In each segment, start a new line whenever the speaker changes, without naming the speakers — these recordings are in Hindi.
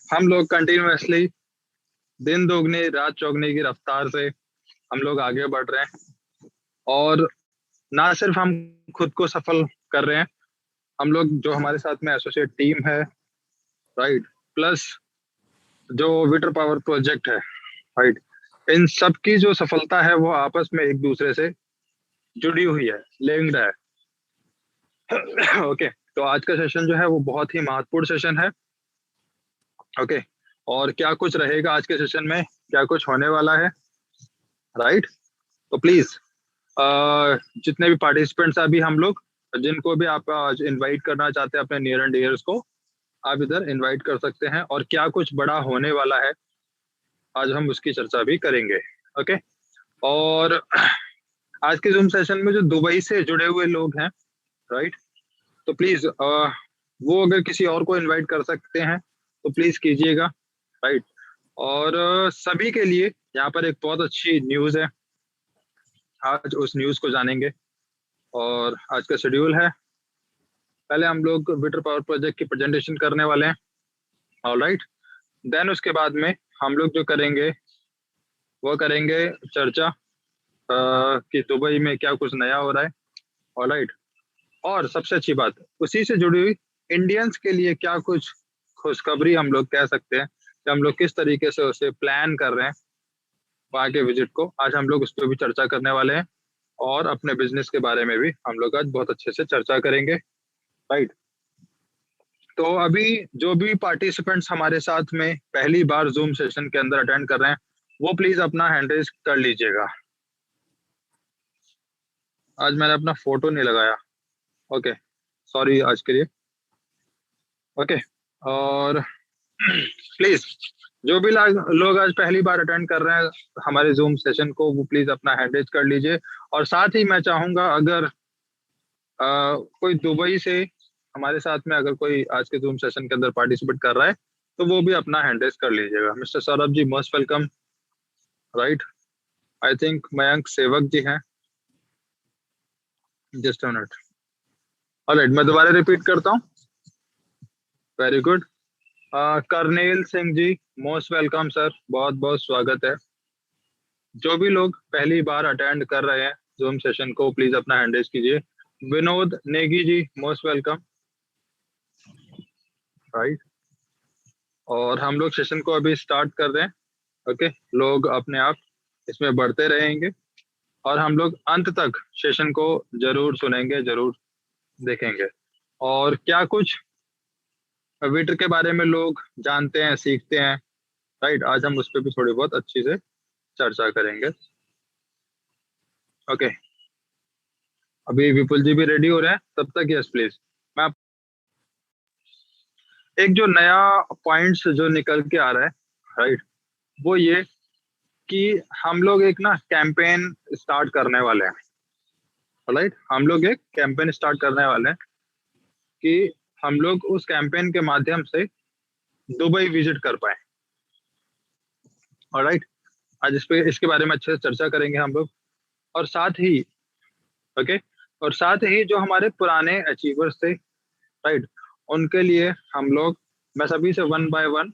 हम लोग कंटिन्यूअसली दिन दोगुनी रात चौगुनी की रफ्तार से हम लोग आगे बढ़ रहे हैं। और ना सिर्फ हम खुद को सफल कर रहे हैं, हम लोग जो हमारे साथ में एसोसिएट टीम है, राइट, प्लस जो विटर पावर प्रोजेक्ट है, राइट, इन सब की जो सफलता है वो आपस में एक दूसरे से जुड़ी हुई है, लिंक्ड है। ओके, तो आज का सेशन जो है वो बहुत ही महत्वपूर्ण सेशन है। ओके, और क्या कुछ रहेगा आज के सेशन में, क्या कुछ होने वाला है, राइट। तो प्लीज जितने भी पार्टिसिपेंट्स अभी हम लोग, जिनको भी आप आज इनवाइट करना चाहते हैं अपने नियर एंड डियर्स को, आप इधर इनवाइट कर सकते हैं। और क्या कुछ बड़ा होने वाला है आज हम उसकी चर्चा भी करेंगे। ओके, और आज के जूम सेशन में जो दुबई से जुड़े हुए लोग हैं, राइट, तो प्लीज वो अगर किसी और को इनवाइट कर सकते हैं तो प्लीज कीजिएगा, राइट। और सभी के लिए यहाँ पर एक बहुत अच्छी न्यूज है, आज उस न्यूज को जानेंगे। और आज का शेड्यूल है, पहले हम लोग विटर पावर प्रोजेक्ट की प्रेजेंटेशन करने वाले हैं, ऑलराइट। देन उसके बाद में हम लोग जो करेंगे वो करेंगे चर्चा कि दुबई में क्या कुछ नया हो रहा है, ऑलराइट। और सबसे अच्छी बात, उसी से जुड़ी हुई इंडियंस के लिए क्या कुछ खुशखबरी हम लोग कह सकते हैं कि हम लोग किस तरीके से उसे प्लान कर रहे हैं वहाँ के विजिट को, आज हम लोग उस पर भी चर्चा करने वाले हैं। और अपने बिजनेस के बारे में भी हम लोग आज बहुत अच्छे से चर्चा करेंगे, राइट। तो अभी जो भी पार्टिसिपेंट्स हमारे साथ में पहली बार जूम सेशन के अंदर अटेंड कर रहे हैं वो प्लीज अपना हैंड रेज कर लीजिएगा। आज मैंने अपना फोटो नहीं लगाया, ओके, सॉरी आज के लिए। ओके, और प्लीज जो भी लोग आज पहली बार अटेंड कर रहे हैं हमारे जूम सेशन को, वो प्लीज अपना हैंड रेज कर लीजिए। और साथ ही मैं चाहूंगा अगर कोई दुबई से हमारे साथ में अगर कोई आज के जूम सेशन के अंदर पार्टिसिपेट कर रहा है तो वो भी अपना हैंड रेज कर लीजिएगा। Mister Saurabh ji, most welcome, right. I think Mayank Sevak ji हैं, जस्ट अ मिनट। ऑलराइट, मैं दोबारा रिपीट करता हूँ। Very good. Kernel Singh ji, most welcome sir, बहुत बहुत स्वागत है। जो भी लोग पहली बार अटेंड कर रहे हैं जूम सेशन को, प्लीज अपना हैंड रेज कीजिए। Vinod Negi ji, most welcome, right. और हम लोग सेशन को अभी स्टार्ट कर रहे हैं, ओके। लोग अपने आप इसमें बढ़ते रहेंगे और हम लोग अंत तक सेशन को जरूर सुनेंगे, जरूर देखेंगे। और क्या कुछ विटर के बारे में लोग जानते हैं, सीखते हैं, राइट, आज हम उस पर भी थोड़ी बहुत अच्छी से चर्चा करेंगे। ओके, अभी विपुल जी भी रेडी हो रहे हैं, तब तक यस प्लीज। मैं एक जो नया पॉइंट्स जो निकल के आ रहा है, राइट, वो ये कि हम लोग एक ना कैंपेन स्टार्ट करने वाले हैं, राइट। हम लोग एक कैंपेन स्टार्ट करने वाले हैं कि हम लोग उस कैंपेन के माध्यम से दुबई विजिट कर पाए, राइट। आज इस पे इसके बारे में अच्छे से चर्चा करेंगे हम लोग। और साथ ही, ओके, और साथ ही जो हमारे पुराने अचीवर्स थे, राइट, उनके लिए हम लोग, मैं सभी से वन बाय वन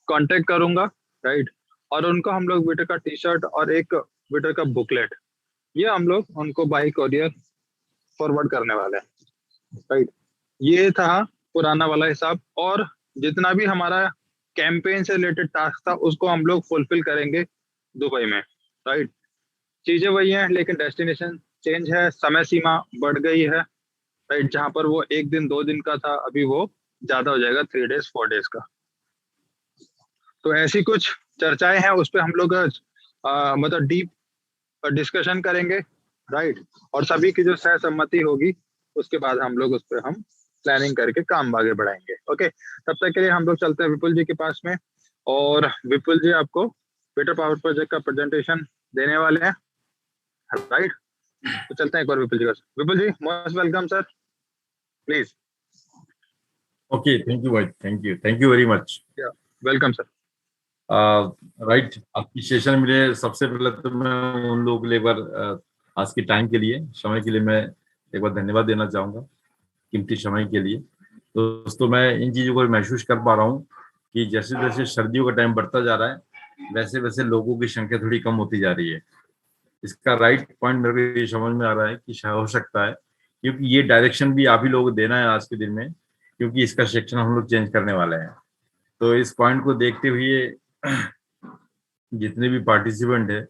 कांटेक्ट करूंगा, राइट। और उनको हम लोग विटर का टी शर्ट और एक विटर का बुकलेट, ये हम लोग उनको बाई कोरियर फॉरवर्ड करने वाले हैं, राइट। ये था पुराना वाला हिसाब। और जितना भी हमारा कैंपेन से रिलेटेड टास्क था उसको हम लोग फुलफिल करेंगे दुबई में, राइट। चीजें वही हैं लेकिन डेस्टिनेशन चेंज है, समय सीमा बढ़ गई है, राइट। जहां पर वो एक दिन 2 दिन का था, अभी वो ज्यादा हो जाएगा, 3 डेज 4 डेज का। तो ऐसी कुछ चर्चाएं हैं, उस पर हम लोग मतलब डीप डिस्कशन करेंगे, राइट। और सभी की जो सहसम्मति होगी उसके बाद हम लोग उस पर हम प्लानिंग करके काम आगे बढ़ाएंगे, ओके। तब तक के लिए हम लोग चलते हैं विपुल जी के पास में। और विपुल जी आपको विटर पावर प्रोजेक्ट का प्रेजेंटेशन देने वाले हैं, राइट। तो चलते हैं एक बार विपुल जी का। Vipul ji, most welcome sir, please.
Okay, thank you भाई, thank you very much.
Welcome sir.
Right, आपकी सेशन में सबसे पहले तो मैं उन लोगों के लिए एक बार आज के टाइम के लिए, समय के लिए मैं एक बार धन्यवाद देना चाहूंगा, कीमती समय के लिए। दोस्तों मैं इन चीजों को महसूस कर पा रहा हूँ कि जैसे जैसे सर्दियों का टाइम बढ़ता जा रहा है वैसे वैसे लोगों की संख्या थोड़ी कम होती जा रही है। इसका राइट पॉइंट मेरे को ये समझ में आ रहा है कि शायद हो सकता है क्योंकि ये डायरेक्शन भी आप ही लोगों को देना है आज के दिन में, क्योंकि इसका सेक्शन हम लोग चेंज करने वाले हैं। तो इस पॉइंट को देखते हुए जितने भी पार्टिसिपेंट है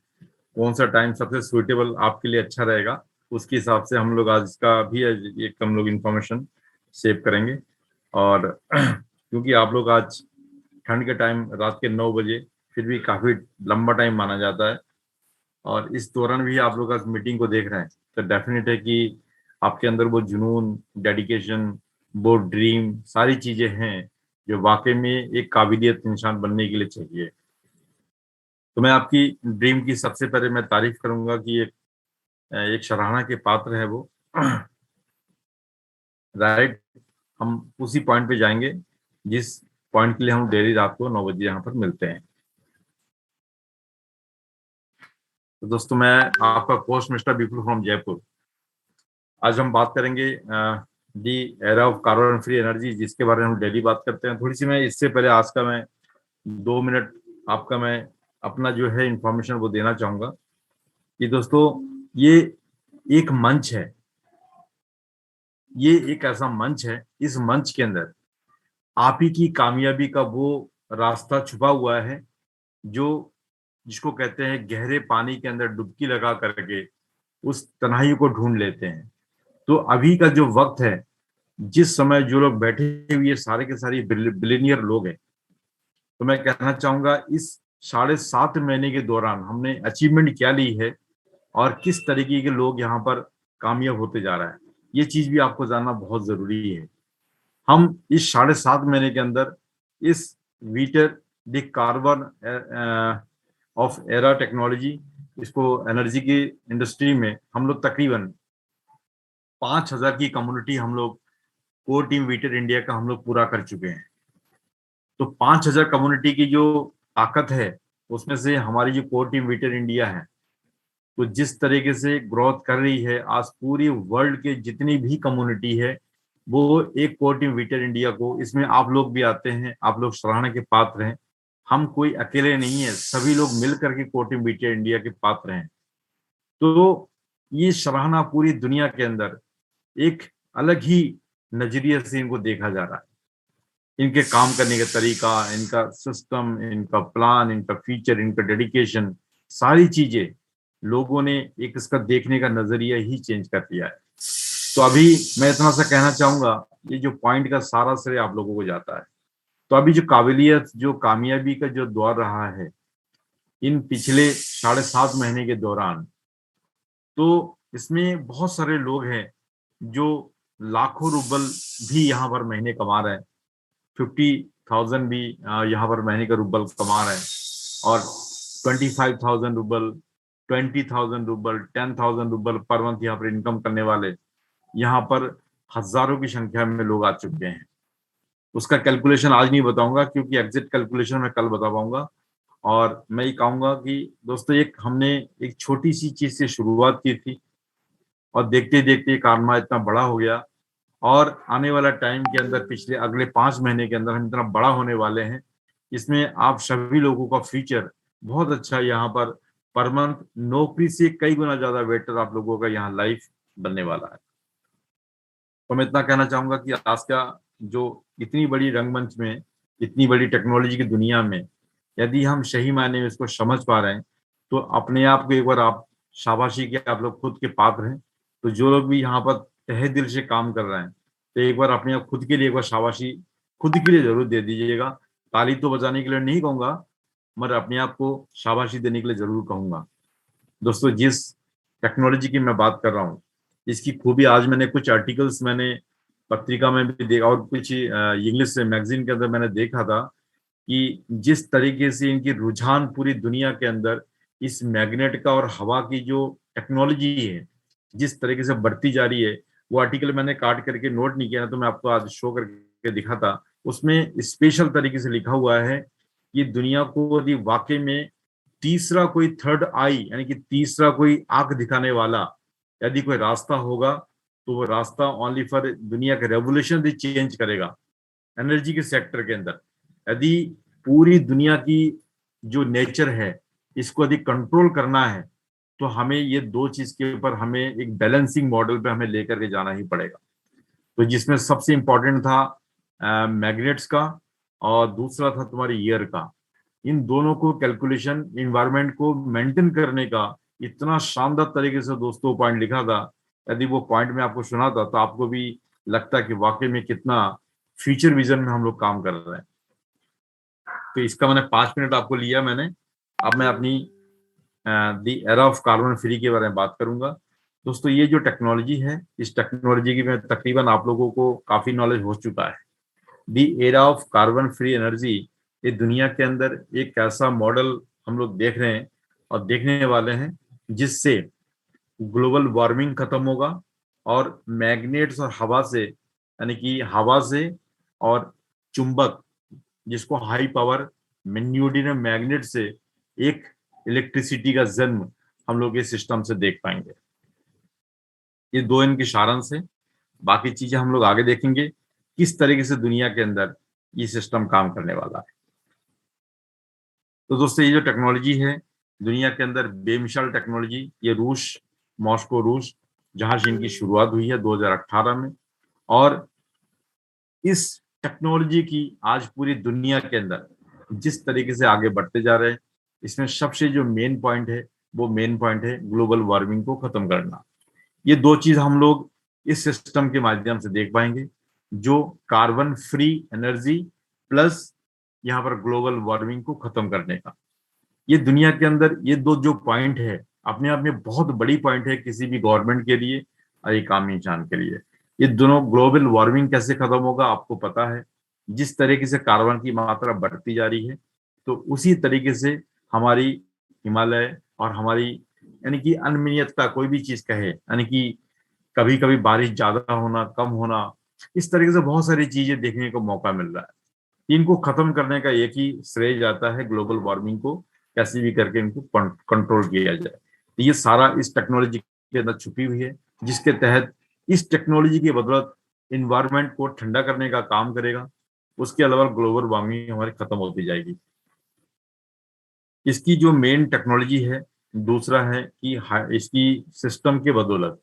कौन सा टाइम सबसे सुइटेबल आपके लिए अच्छा रहेगा उसके हिसाब से हम लोग आज का भी एक हम लोग इंफॉर्मेशन सेव करेंगे। और क्योंकि आप लोग आज ठंड के टाइम रात के 9 बजे फिर भी काफी लंबा टाइम माना जाता है और इस दौरान भी आप लोग आज मीटिंग को देख रहे हैं तो डेफिनेट है कि आपके अंदर वो जुनून, डेडिकेशन, वो ड्रीम सारी चीजें हैं जो वाकई में एक काबिलियत इंसान बनने के लिए चाहिए। तो मैं आपकी ड्रीम की सबसे पहले मैं तारीफ करूंगा कि एक सराहना के पात्र है वो। राइट, हम उसी पॉइंट पे जाएंगे जिस पॉइंट के लिए हम डेली रात को 9 बजे यहाँ पर मिलते हैं। तो दोस्तों मैं आपका post mister Vipul from Jaipur. आज हम बात करेंगे the era of carbon free energy, जिसके बारे में हम डेली बात करते हैं। थोड़ी सी मैं इससे पहले आज का मैं 2 मिनट आपका मैं अपना जो है इंफॉर्मेशन वो देना चाहूंगा कि दोस्तों ये एक मंच है, ये एक ऐसा मंच है, इस मंच के अंदर आप ही की कामयाबी का वो रास्ता छुपा हुआ है जो जिसको कहते हैं गहरे पानी के अंदर डुबकी लगा करके उस तन्हाई को ढूंढ लेते हैं। तो अभी का जो वक्त है, जिस समय जो लोग बैठे हुए सारे के सारे बिलियनियर लोग हैं, तो मैं कहना चाहूंगा इस 7.5 महीने के दौरान हमने अचीवमेंट क्या ली है और किस तरीके के लोग यहाँ पर कामयाब होते जा रहा है, ये चीज भी आपको जानना बहुत जरूरी है। हम इस 7.5 महीने के अंदर इस Veetor the carbon of era technology, इसको एनर्जी की इंडस्ट्री में हम लोग तकरीबन 5,000 की कम्युनिटी हम लोग कोर टीम वीटर इंडिया का हम लोग पूरा कर चुके हैं। तो 5,000 कम्युनिटी की जो ताकत है उसमें से हमारी जो कोर टीम वीटर इंडिया है तो जिस तरीके से ग्रोथ कर रही है, आज पूरी वर्ल्ड के जितनी भी कम्युनिटी है वो एक कोर टीम वीटर इंडिया को, इसमें आप लोग भी आते हैं, आप लोग सराहना के पात्र हैं। हम कोई अकेले नहीं है, सभी लोग मिल करके कोर टीम वीटर इंडिया के पात्र हैं। तो ये सराहना पूरी दुनिया के अंदर एक अलग ही नजरिए से इनको देखा जा रहा है। इनके काम करने का तरीका, इनका सिस्टम, इनका प्लान, इनका फीचर, इनका डेडिकेशन, सारी चीजें लोगों ने एक इसका देखने का नजरिया ही चेंज कर दिया है। तो अभी मैं इतना सा कहना चाहूंगा, ये जो पॉइंट का सारा श्रेय आप लोगों को जाता है। तो अभी जो काबिलियत, जो कामयाबी का जो दौर रहा है इन पिछले 7.5 महीने के दौरान, तो इसमें बहुत सारे लोग हैं जो लाखों रुपल भी यहाँ पर महीने कमा रहे हैं, 50,000 भी यहाँ पर महीने का रुपल कमा रहे हैं, और 25,000 रुपल, 20,000 रुपल, 10,000 रुपल पर मंथ यहाँ पर इनकम करने वाले यहाँ पर हजारों की संख्या में लोग आ चुके हैं। उसका कैलकुलेशन आज नहीं बताऊंगा क्योंकि एग्जिट कैलकुलेशन मैं कल बता पाऊंगा। और मैं ये कहूंगा कि दोस्तों हमने एक छोटी सी चीज से शुरुआत की थी और देखते देखते कारनामा इतना बड़ा हो गया, और आने वाला टाइम के अंदर पिछले अगले 5 महीने के अंदर हम इतना बड़ा होने वाले हैं। इसमें आप सभी लोगों का फ्यूचर बहुत अच्छा यहाँ पर मंथ नौकरी से कई गुना ज्यादा बेटर आप लोगों का यहाँ लाइफ बनने वाला है। तो मैं इतना कहना चाहूंगा कि आज का जो इतनी बड़ी रंगमंच में, इतनी बड़ी टेक्नोलॉजी की दुनिया में यदि हम सही मायने में इसको समझ पा रहे हैं तो अपने आप को एक बार आप शाबाशी के आप लोग खुद के पात्र हैं। तो जो लोग भी यहाँ पर तहे दिल से काम कर रहे हैं तो एक बार अपने आप खुद के लिए एक बार शाबाशी खुद के लिए जरूर दे दीजिएगा। ताली तो बजाने के लिए नहीं कहूंगा, मगर अपने आप को शाबाशी देने के लिए जरूर कहूंगा। दोस्तों जिस टेक्नोलॉजी की मैं बात कर रहा हूँ इसकी खूबी आज मैंने कुछ आर्टिकल्स मैंने पत्रिका में भी देखा और कुछ इंग्लिश मैगजीन के अंदर मैंने देखा था कि जिस तरीके से इनकी रुझान पूरी दुनिया के अंदर इस मैग्नेट का और हवा की जो टेक्नोलॉजी है जिस तरीके से बढ़ती जा रही है, वो आर्टिकल मैंने काट करके नोट नहीं किया तो मैं आपको आज शो करके दिखाता। उसमें स्पेशल तरीके से लिखा हुआ है कि दुनिया को यदि वाकई में तीसरा कोई थर्ड आई यानी कि तीसरा कोई आंख दिखाने वाला यदि कोई रास्ता होगा तो वो रास्ता ओनली फॉर दुनिया का रेवोल्यूशन भी चेंज करेगा एनर्जी के सेक्टर के अंदर। यदि पूरी दुनिया की जो नेचर है इसको यदि कंट्रोल करना है तो हमें ये दो चीज के ऊपर हमें एक बैलेंसिंग मॉडल पे हमें लेकर के जाना ही पड़ेगा। तो जिसमें सबसे इंपॉर्टेंट था मैग्नेट्स का और दूसरा था तुम्हारी ईयर का। इन दोनों को कैलकुलेशन इन्वायरमेंट को मेंटेन करने का इतना शानदार तरीके से दोस्तों पॉइंट लिखा था। यदि वो पॉइंट में आपको सुनाता तो आपको भी लगता कि वाकई में कितना फ्यूचर विजन में हम लोग काम कर रहे हैं। तो इसका मैंने 5 मिनट आपको लिया मैंने। अब मैं अपनी the era of carbon free के बारे में बात करूंगा। दोस्तों ये जो टेक्नोलॉजी है इस टेक्नोलॉजी की मैं तकरीबन आप लोगों को काफी नॉलेज हो चुका है। The era of carbon free energy ये दुनिया के अंदर एक ऐसा मॉडल हम लोग देख रहे हैं और देखने वाले हैं जिससे ग्लोबल वार्मिंग खत्म होगा और मैग्नेट्स और हवा से यानी कि हवा से और चुंबक जिसको हाई पावर न्यूडिनम मैग्नेट से एक इलेक्ट्रिसिटी का जन्म हम लोग इस सिस्टम से देख पाएंगे। ये दो इनके सारांश है। बाकी चीजें हम लोग आगे देखेंगे किस तरीके से दुनिया के अंदर ये सिस्टम काम करने वाला है। तो दोस्तों ये जो टेक्नोलॉजी है दुनिया के अंदर बेमिसाल टेक्नोलॉजी, ये रूस, मॉस्को रूस जहां से इनकी शुरुआत हुई है 2018 में। और इस टेक्नोलॉजी की आज पूरी दुनिया के अंदर जिस तरीके से आगे बढ़ते जा रहे हैं इसमें सबसे जो मेन पॉइंट है वो मेन पॉइंट है ग्लोबल वार्मिंग को खत्म करना। ये दो चीज हम लोग इस सिस्टम के माध्यम से देख पाएंगे, जो कार्बन फ्री एनर्जी प्लस यहाँ पर ग्लोबल वार्मिंग को खत्म करने का। ये दुनिया के अंदर ये दो जो पॉइंट है अपने आप में बहुत बड़ी पॉइंट है किसी भी गवर्नमेंट के लिए और एक आम इंसान के लिए। ये दोनों ग्लोबल वार्मिंग कैसे खत्म होगा आपको पता है। जिस तरीके से कार्बन की मात्रा बढ़ती जा रही है तो उसी तरीके से हमारी हिमालय और हमारी यानी कि अनियमितता कोई भी चीज कहे यानी कि कभी कभी बारिश ज्यादा होना कम होना, इस तरीके से बहुत सारी चीजें देखने को मौका मिल रहा है। इनको खत्म करने का एक ही श्रेय जाता है ग्लोबल वार्मिंग को कैसे भी करके इनको कंट्रोल किया जाए। तो ये सारा इस टेक्नोलॉजी के अंदर छुपी हुई है जिसके तहत इस टेक्नोलॉजी की बदौलत इन्वायरमेंट को ठंडा करने का काम करेगा। उसके अलावा ग्लोबल वार्मिंग हमारी खत्म होती जाएगी। इसकी जो मेन टेक्नोलॉजी है दूसरा है कि इसकी सिस्टम के बदौलत,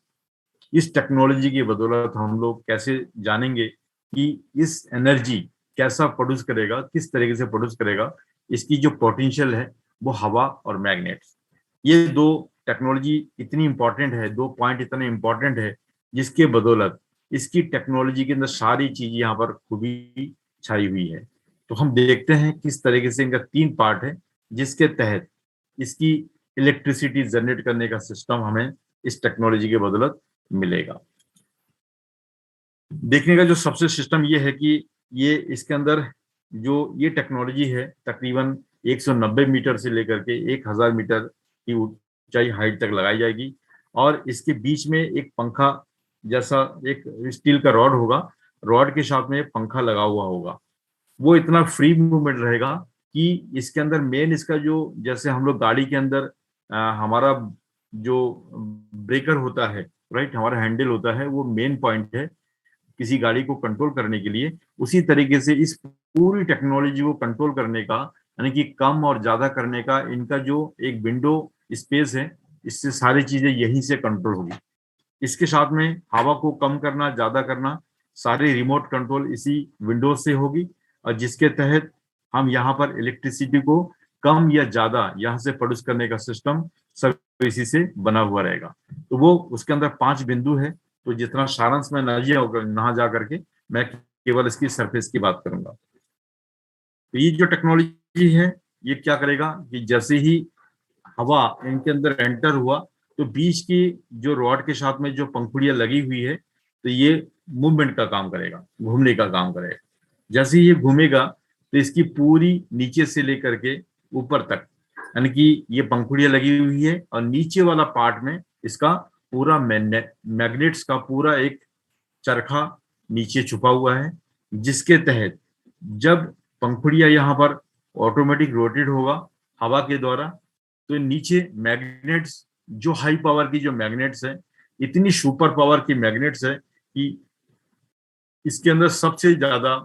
इस टेक्नोलॉजी की बदौलत हम लोग कैसे जानेंगे कि इस एनर्जी कैसा प्रोड्यूस करेगा, किस तरीके से प्रोड्यूस करेगा। इसकी जो पोटेंशियल है वो हवा और मैग्नेट्स, ये दो टेक्नोलॉजी इतनी इंपॉर्टेंट है, दो पॉइंट इतने इंपॉर्टेंट है जिसके बदौलत इसकी टेक्नोलॉजी के अंदर सारी चीज यहाँ पर खूबी छाई हुई है। तो हम देखते हैं किस तरीके से इनका 3 पार्ट है जिसके तहत इसकी इलेक्ट्रिसिटी जनरेट करने का सिस्टम हमें इस टेक्नोलॉजी के बदौलत मिलेगा। देखने का जो सबसे सिस्टम ये है कि ये इसके अंदर जो ये टेक्नोलॉजी है तकरीबन 190 मीटर से लेकर के 1000 मीटर की ऊंचाई हाइट तक लगाई जाएगी और इसके बीच में एक पंखा जैसा एक स्टील का रॉड होगा, रॉड के साथ में पंखा लगा हुआ होगा। वो इतना फ्री मूवमेंट रहेगा कि इसके अंदर मेन इसका जो जैसे हम लोग गाड़ी के अंदर हमारा जो ब्रेकर होता है राइट, हमारा हैंडल होता है, वो मेन पॉइंट है किसी गाड़ी को कंट्रोल करने के लिए। उसी तरीके से इस पूरी टेक्नोलॉजी को कंट्रोल करने का यानी कि कम और ज्यादा करने का इनका जो एक विंडो स्पेस है, इससे सारी चीजें यहीं से कंट्रोल होगी। इसके साथ में हवा को कम करना ज्यादा करना सारी रिमोट कंट्रोल इसी विंडोज से होगी और जिसके तहत हम यहाँ पर इलेक्ट्रिसिटी को कम या ज्यादा यहाँ से प्रोड्यूस करने का सिस्टम सब इसी से बना हुआ रहेगा। तो वो उसके अंदर 5 बिंदु है। तो जितना सारांश में नहा जा करके मैं केवल इसकी सरफेस की बात करूंगा। तो ये जो टेक्नोलॉजी है ये क्या करेगा कि जैसे ही हवा इनके अंदर एंटर हुआ तो बीच की जो रॉड के साथ में जो पंखुड़ियां लगी हुई है तो ये मूवमेंट का काम करेगा, घूमने का काम करेगा। जैसे ही ये घूमेगा तो इसकी पूरी नीचे से लेकर के ऊपर तक यानी कि ये पंखुड़ियां लगी हुई है और नीचे वाला पार्ट में इसका पूरा मैग्नेट्स का पूरा एक चरखा नीचे छुपा हुआ है, जिसके तहत जब पंखुड़ियां यहाँ पर ऑटोमेटिक रोटेट होगा हवा के द्वारा तो नीचे मैग्नेट्स जो हाई पावर की जो मैग्नेट्स है इतनी सुपर पावर की मैग्नेट्स है कि इसके अंदर सबसे ज्यादा,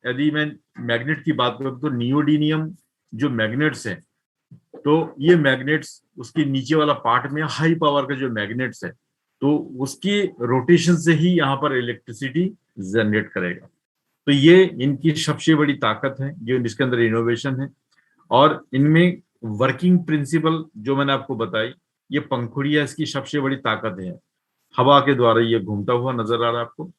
यदि मैं मैग्नेट की बात करूं तो नियोडीनियम जो मैग्नेट्स है, तो ये मैग्नेट्स उसके नीचे वाला पार्ट में हाई पावर का जो मैग्नेट्स है, तो उसकी रोटेशन से ही यहाँ पर इलेक्ट्रिसिटी जनरेट करेगा। तो ये इनकी सबसे बड़ी ताकत है, जो इसके अंदर इनोवेशन है। और इनमें वर्किंग प्रिंसिपल जो मैंने आपको बताई, ये पंखुड़ियां इसकी सबसे बड़ी ताकत है। हवा के द्वारा ये घूमता हुआ नजर आ रहा है आपको,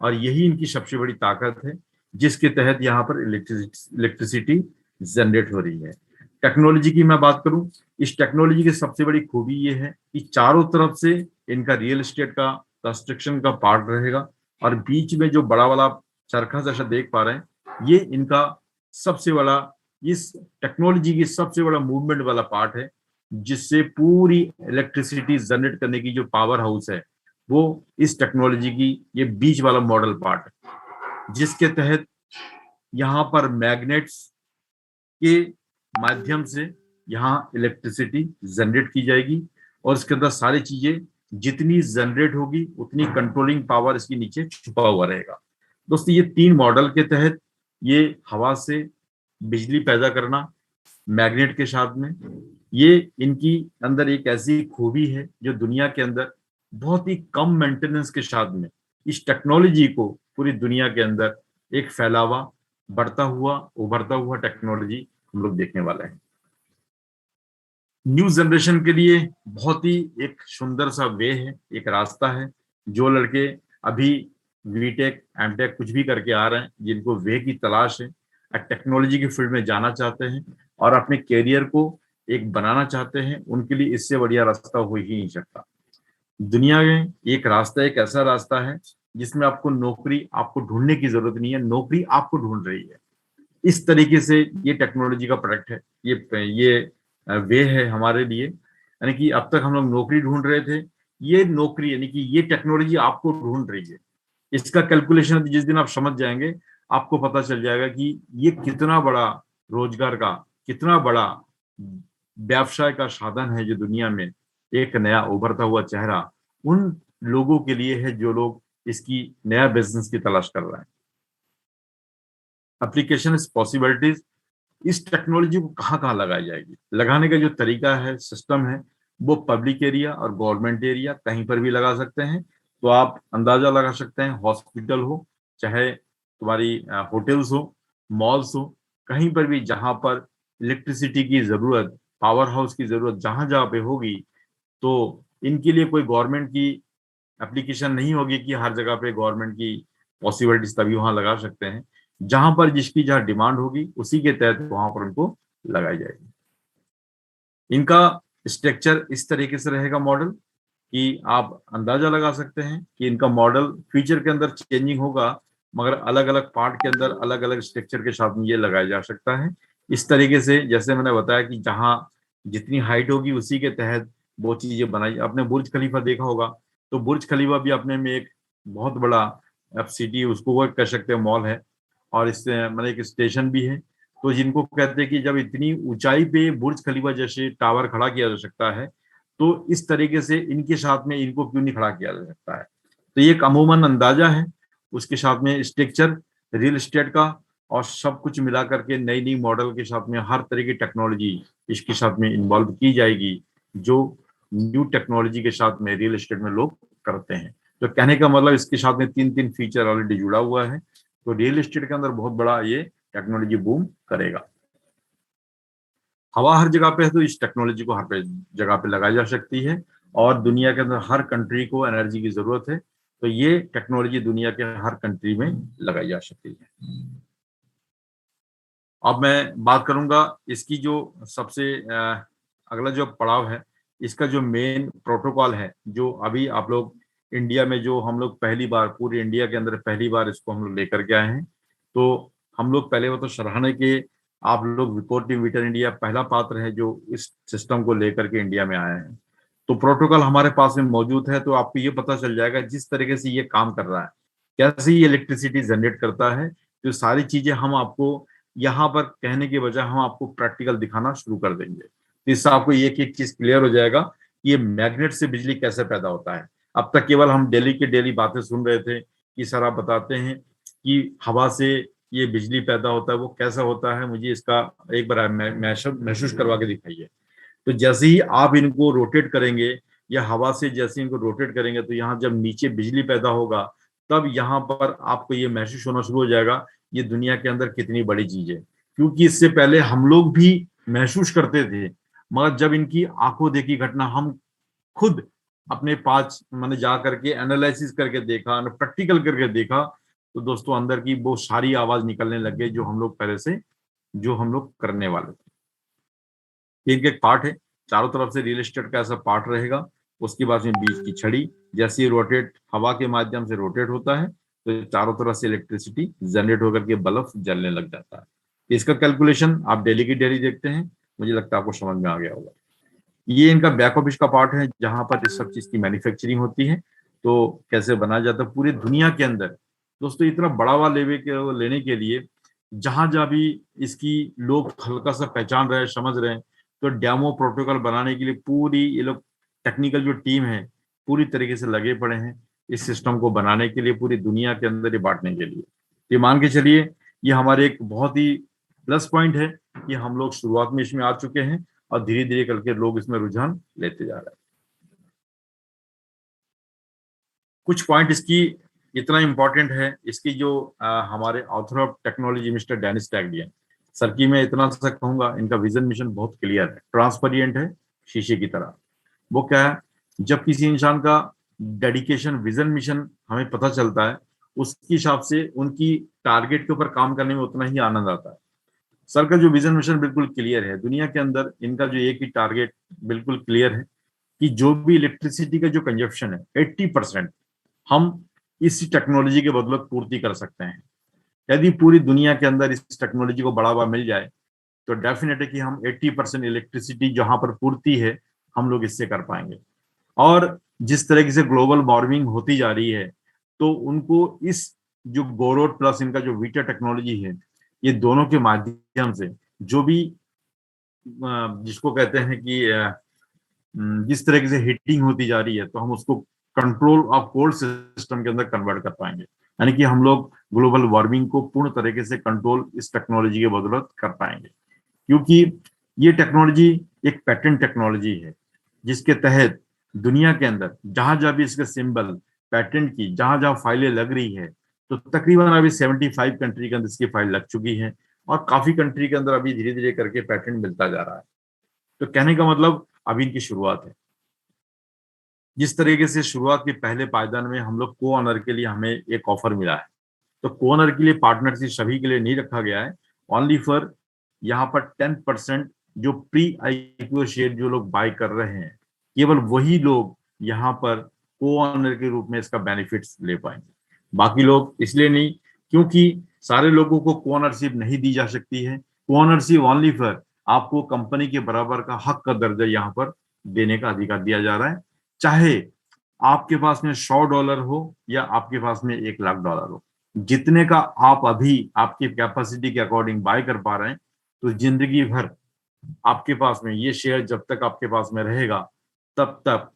और यही इनकी सबसे बड़ी ताकत है जिसके तहत यहाँ पर इलेक्ट्रिसिटी जनरेट हो रही है। टेक्नोलॉजी की मैं बात करूं, इस टेक्नोलॉजी की सबसे बड़ी खूबी ये है कि चारों तरफ से इनका रियल एस्टेट का कंस्ट्रक्शन का पार्ट रहेगा, और बीच में जो बड़ा वाला चरखा जैसा देख पा रहे हैं, ये इनका सबसे बड़ा, इस टेक्नोलॉजी की सबसे बड़ा मूवमेंट वाला पार्ट है, जिससे पूरी इलेक्ट्रिसिटी जनरेट करने की जो पावर हाउस है, वो इस टेक्नोलॉजी की ये बीच वाला मॉडल पार्ट है, जिसके तहत यहाँ पर मैग्नेट्स के माध्यम से यहाँ इलेक्ट्रिसिटी जनरेट की जाएगी, और इसके अंदर सारी चीजें जितनी जनरेट होगी उतनी कंट्रोलिंग पावर इसके नीचे छुपा हुआ रहेगा। दोस्तों, ये 3 मॉडल के तहत ये हवा से बिजली पैदा करना मैग्नेट के साथ में, ये इनकी अंदर एक ऐसी खूबी है जो दुनिया के अंदर बहुत ही कम मेंटेनेंस के साथ में इस टेक्नोलॉजी को पूरी दुनिया के अंदर एक फैलावा, बढ़ता हुआ उभरता हुआ टेक्नोलॉजी हम लोग देखने वाले हैं। न्यू जनरेशन के लिए बहुत ही एक सुंदर सा वे है, एक रास्ता है। जो लड़के अभी बीटेक एमटेक कुछ भी करके आ रहे हैं, जिनको वे की तलाश है, टेक्नोलॉजी की फील्ड में जाना चाहते हैं और अपने कैरियर को एक बनाना चाहते हैं, उनके लिए इससे बढ़िया रास्ता हो ही नहीं सकता। दुनिया में एक रास्ता, एक ऐसा रास्ता है जिसमें आपको नौकरी आपको ढूंढने की जरूरत नहीं है, नौकरी आपको ढूंढ रही है। इस तरीके से ये टेक्नोलॉजी का प्रोडक्ट है, ये वे है हमारे लिए। यानी कि अब तक हम लोग नौकरी ढूंढ रहे थे, ये नौकरी यानी कि ये टेक्नोलॉजी आपको ढूंढ रही है। इसका कैलकुलेशन जिस दिन आप समझ जाएंगे, आपको पता चल जाएगा कि ये कितना बड़ा रोजगार का, कितना बड़ा व्यवसाय का साधन है, जो दुनिया में एक नया उभरता हुआ चेहरा उन लोगों के लिए है जो लोग इसकी नया बिजनेस की तलाश कर रहे हैं। एप्लीकेशन इज पॉसिबिलिटीज, इस टेक्नोलॉजी को कहाँ कहाँ लगाई जाएगी, लगाने का जो तरीका है, सिस्टम है, वो पब्लिक एरिया और गवर्नमेंट एरिया कहीं पर भी लगा सकते हैं। तो आप अंदाजा लगा सकते हैं, हॉस्पिटल हो, चाहे तुम्हारी होटल्स हो, मॉल्स हो, कहीं पर भी जहां पर इलेक्ट्रिसिटी की जरूरत, पावर हाउस की जरूरत जहां जहां पे होगी, तो इनके लिए कोई गवर्नमेंट की एप्लीकेशन नहीं होगी कि हर जगह पे गवर्नमेंट की पॉसिबिलिटीज तभी वहां लगा सकते हैं। जहां पर जिसकी जहां डिमांड होगी उसी के तहत वहां पर उनको लगाई जाएगी। इनका स्ट्रक्चर इस तरीके से रहेगा मॉडल, कि आप अंदाजा लगा सकते हैं कि इनका मॉडल फ्यूचर के अंदर चेंजिंग होगा, मगर अलग अलग पार्ट के अंदर अलग अलग स्ट्रक्चर के साथ में ये लगाया जा सकता है। इस तरीके से जैसे मैंने बताया कि जहां जितनी हाइट होगी उसी के तहत वो चीजें बनाई। आपने बुर्ज खलीफा देखा होगा, तो बुर्ज खलीफा भी अपने में एक बहुत बड़ा अब सिटी, उसको वो कह सकते हैं मॉल है, और इससे मतलब एक स्टेशन भी है। तो जिनको कहते हैं कि जब इतनी ऊंचाई पे बुर्ज खलीफा जैसे टावर खड़ा किया जा सकता है, तो इस तरीके से इनके साथ में इनको क्यों नहीं खड़ा किया जा सकता है। तो ये एक अमूमन अंदाजा है, उसके साथ में स्ट्रक्चर रियल एस्टेट का और सब कुछ मिला करके नई नई मॉडल के साथ में हर तरह की टेक्नोलॉजी इसके साथ में इन्वॉल्व की जाएगी, जो न्यू टेक्नोलॉजी के साथ में रियल एस्टेट में लोग करते हैं। तो कहने का मतलब इसके साथ में 3 फीचर ऑलरेडी जुड़ा हुआ है। तो रियल एस्टेट के अंदर बहुत बड़ा ये टेक्नोलॉजी बूम करेगा। हवा हर जगह पे है, तो इस टेक्नोलॉजी को हर जगह पे लगाई जा सकती है, और दुनिया के अंदर हर कंट्री को एनर्जी की जरूरत है, तो ये टेक्नोलॉजी दुनिया के हर कंट्री में लगाई जा सकती है। अब मैं बात करूंगा इसकी जो सबसे अगला जो पड़ाव है, इसका जो मेन प्रोटोकॉल है, जो अभी आप लोग इंडिया में, जो हम लोग पहली बार पूरे इंडिया के अंदर पहली बार इसको हम लोग लेकर के आए हैं। तो हम लोग पहले वो तो सराहना के आप लोग विकोर टीम वीटर इंडिया पहला पात्र है जो इस सिस्टम को लेकर के इंडिया में आए हैं। तो प्रोटोकॉल हमारे पास में मौजूद है, तो आपको ये पता चल जाएगा जिस तरीके से ये काम कर रहा है, कैसे ये इलेक्ट्रिसिटी जनरेट करता है। तो सारी चीजें हम आपको यहाँ पर कहने के बजाय हम आपको प्रैक्टिकल दिखाना शुरू कर देंगे। तो इससे आपको एक एक चीज क्लियर हो जाएगा कि ये मैग्नेट से बिजली कैसे पैदा होता है। अब तक केवल हम डेली के डेली बातें सुन रहे थे कि सर आप बताते हैं कि हवा से ये बिजली पैदा होता है, वो कैसा होता है, मुझे इसका एक बार महसूस करवा के दिखाइए। तो जैसे ही आप इनको रोटेट करेंगे या हवा से जैसे इनको रोटेट करेंगे, तो यहाँ जब नीचे बिजली पैदा होगा तब यहाँ पर आपको ये महसूस होना शुरू हो जाएगा ये दुनिया के अंदर कितनी बड़ी चीज है। क्योंकि इससे पहले हम लोग भी महसूस करते थे, मगर जब इनकी आंखों देखी घटना हम खुद अपने पास मैंने जा करके एनालिसिस करके देखा, प्रैक्टिकल करके देखा, तो दोस्तों अंदर की वो सारी आवाज निकलने लग गई जो हम लोग पहले से जो हम लोग करने वाले थे। इनके एक पार्ट है, चारों तरफ से रियल एस्टेट का ऐसा पार्ट रहेगा, उसके बाद में बीच की छड़ी, जैसे ये रोटेट हवा के माध्यम से रोटेट होता है तो चारों तरफ से इलेक्ट्रिसिटी जनरेट होकर के बल्ब जलने लग जाता है। इसका कैलकुलेशन आप डेली की डेली देखते हैं, मुझे लगता है आपको समझ में आ गया होगा। ये इनका बैक ऑफिस का पार्ट है जहां पर इस सब चीज की मैन्युफैक्चरिंग होती है। तो कैसे बनाया जाता है पूरी दुनिया के अंदर दोस्तों, इतना बढ़ावा लेने के लिए जहां जहां भी इसकी लोग हल्का सा पहचान रहे हैं, समझ रहे हैं, तो डेमो प्रोटोकॉल बनाने के लिए पूरी ये लोग टेक्निकल जो टीम है पूरी तरीके से लगे पड़े हैं इस सिस्टम को बनाने के लिए, पूरी दुनिया के अंदर ये बांटने के लिए। ये मान के चलिए ये हमारे एक बहुत ही प्लस पॉइंट है कि हम लोग शुरुआत में इसमें आ चुके हैं और धीरे धीरे करके लोग इसमें रुझान लेते जा रहे हैं। कुछ पॉइंट इसकी इतना इंपॉर्टेंट है, इसकी जो हमारे author of technology mister Dennis Taglian sir की मैं इतना सा कहूंगा, इनका विजन मिशन बहुत क्लियर है, ट्रांसपेरेंट है शीशे की तरह। वो क्या है, जब किसी इंसान का डेडिकेशन विजन मिशन हमें पता चलता है, उसके हिसाब से उनकी टारगेट के ऊपर काम करने में उतना ही आनंद आता है। सर का जो विजन मिशन बिल्कुल क्लियर है, दुनिया के अंदर इनका जो एक ही टारगेट बिल्कुल क्लियर है कि जो भी इलेक्ट्रिसिटी का जो कंजप्शन है 80% हम इसी टेक्नोलॉजी के बदौलत पूर्ति कर सकते हैं। यदि पूरी दुनिया के अंदर इस टेक्नोलॉजी को बढ़ावा मिल जाए तो डेफिनेट है कि हम 80% इलेक्ट्रिसिटी जहां पर पूर्ति है हम लोग इससे कर पाएंगे। और जिस तरीके से ग्लोबल वार्मिंग होती जा रही है, तो उनको इस जो गोरोड प्लस इनका जो वीटा टेक्नोलॉजी है, ये दोनों के माध्यम से जो भी जिसको कहते हैं कि जिस तरीके से हीटिंग होती जा रही है, तो हम उसको कंट्रोल ऑफ कोल्ड सिस्टम के अंदर कन्वर्ट कर पाएंगे। यानी कि हम लोग ग्लोबल वार्मिंग को पूर्ण तरीके से कंट्रोल इस टेक्नोलॉजी के बदौलत कर पाएंगे। क्योंकि ये टेक्नोलॉजी एक पेटेंट टेक्नोलॉजी है जिसके तहत दुनिया के अंदर जहां जहां भी इसके सिंबल पेटेंट की जहां जहां फाइलें लग रही है, तो तकरीबन अभी 75 कंट्री के अंदर इसकी फाइल लग चुकी है और काफी कंट्री के अंदर अभी धीरे धीरे करके पेटेंट मिलता जा रहा है। तो कहने का मतलब अभी इनकी शुरुआत है। जिस तरीके से शुरुआत के पहले पायदान में हम लोग को ऑनर के लिए हमें एक ऑफर मिला है, तो को ऑनर के लिए पार्टनरशिप सभी के लिए नहीं रखा गया है, ओनली फॉर यहाँ पर 10% जो प्री आईपीओ शेयर जो लोग बाय कर रहे हैं, केवल वही लोग यहाँ पर को ऑनर के रूप में इसका बेनिफिट्स ले पाएंगे। बाकी लोग इसलिए नहीं क्योंकि सारे लोगों को को ऑनरशिप नहीं दी जा सकती है। को ऑनरशिप ओनली फॉर आपको कंपनी के बराबर का हक का दर्जा यहाँ पर देने का अधिकार दिया जा रहा है, चाहे आपके पास में $100 हो या आपके पास में $1,00,000 हो। जितने का आप अभी आपकी कैपेसिटी के अकॉर्डिंग बाय कर पा रहे हैं, तो जिंदगी भर आपके पास में ये शेयर जब तक आपके पास में रहेगा, तब तक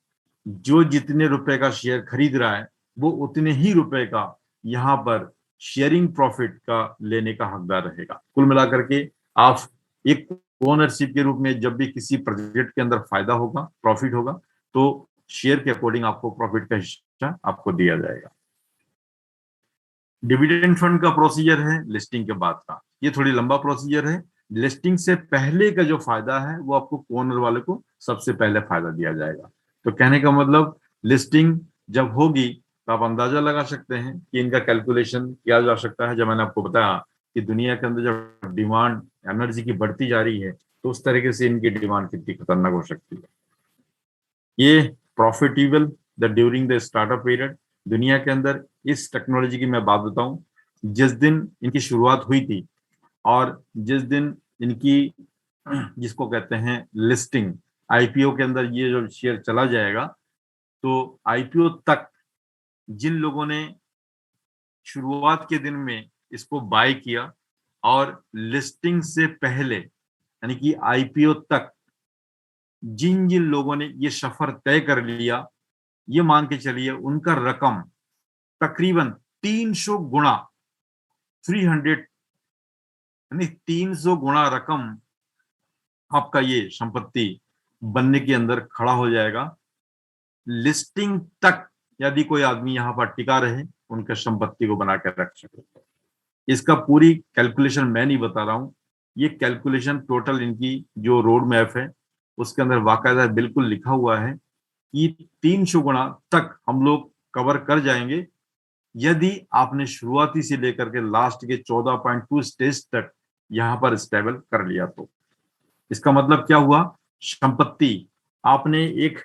जो जितने रुपए का शेयर खरीद रहा है वो उतने ही रुपए का यहाँ पर शेयरिंग प्रॉफिट का लेने का हकदार रहेगा। कुल मिलाकर के आप एक ओनरशिप के रूप में जब भी किसी प्रोजेक्ट के अंदर फायदा होगा, प्रॉफिट होगा, तो शेयर के अकॉर्डिंग आपको प्रॉफिट का हिस्सा आपको दिया जाएगा। डिविडेंड फंड का प्रोसीजर है लिस्टिंग के बाद का, ये थोड़ी लंबा प्रोसीजर है। लिस्टिंग से पहले का जो फायदा है वो आपको ओनर वाले को सबसे पहले फायदा दिया जाएगा। तो कहने का मतलब लिस्टिंग जब होगी तो आप अंदाजा लगा सकते हैं कि इनका कैलकुलेशन किया जा सकता है। जब मैंने आपको बताया कि दुनिया के अंदर जब डिमांड एनर्जी की बढ़ती जा रही है, तो उस तरीके से इनकी डिमांड कितनी खतरनाक हो सकती है। ये profitable the during the startup period. दुनिया के अंदर इस टेक्नोलॉजी की मैं बात बताऊं, जिस दिन इनकी शुरुआत हुई थी और जिस दिन इनकी जिसको कहते हैं लिस्टिंग आईपीओ के अंदर ये जो शेयर चला जाएगा, तो आईपीओ तक जिन लोगों ने शुरुआत के दिन में इसको बाय किया और लिस्टिंग से पहले यानी कि आईपीओ तक जिन जिन लोगों ने ये सफर तय कर लिया, ये मान के चलिए उनका रकम तकरीबन 300 गुना 300 यानी 300 गुना रकम आपका ये संपत्ति बनने के अंदर खड़ा हो जाएगा। लिस्टिंग तक यदि कोई आदमी यहाँ पर टिका रहे, उनके संपत्ति को बना कर रख सके। इसका पूरी कैलकुलेशन मैं नहीं बता रहा हूँ, ये कैलकुलेशन टोटल इनकी जो रोड मैप है उसके अंदर वाकायदा बिल्कुल लिखा हुआ है कि 300 गुना तक हम लोग कवर कर जाएंगे यदि आपने शुरुआती से लेकर के लास्ट के 14.2 स्टेज तक यहाँ पर स्टेबल कर लिया। तो इसका मतलब क्या हुआ, संपत्ति आपने एक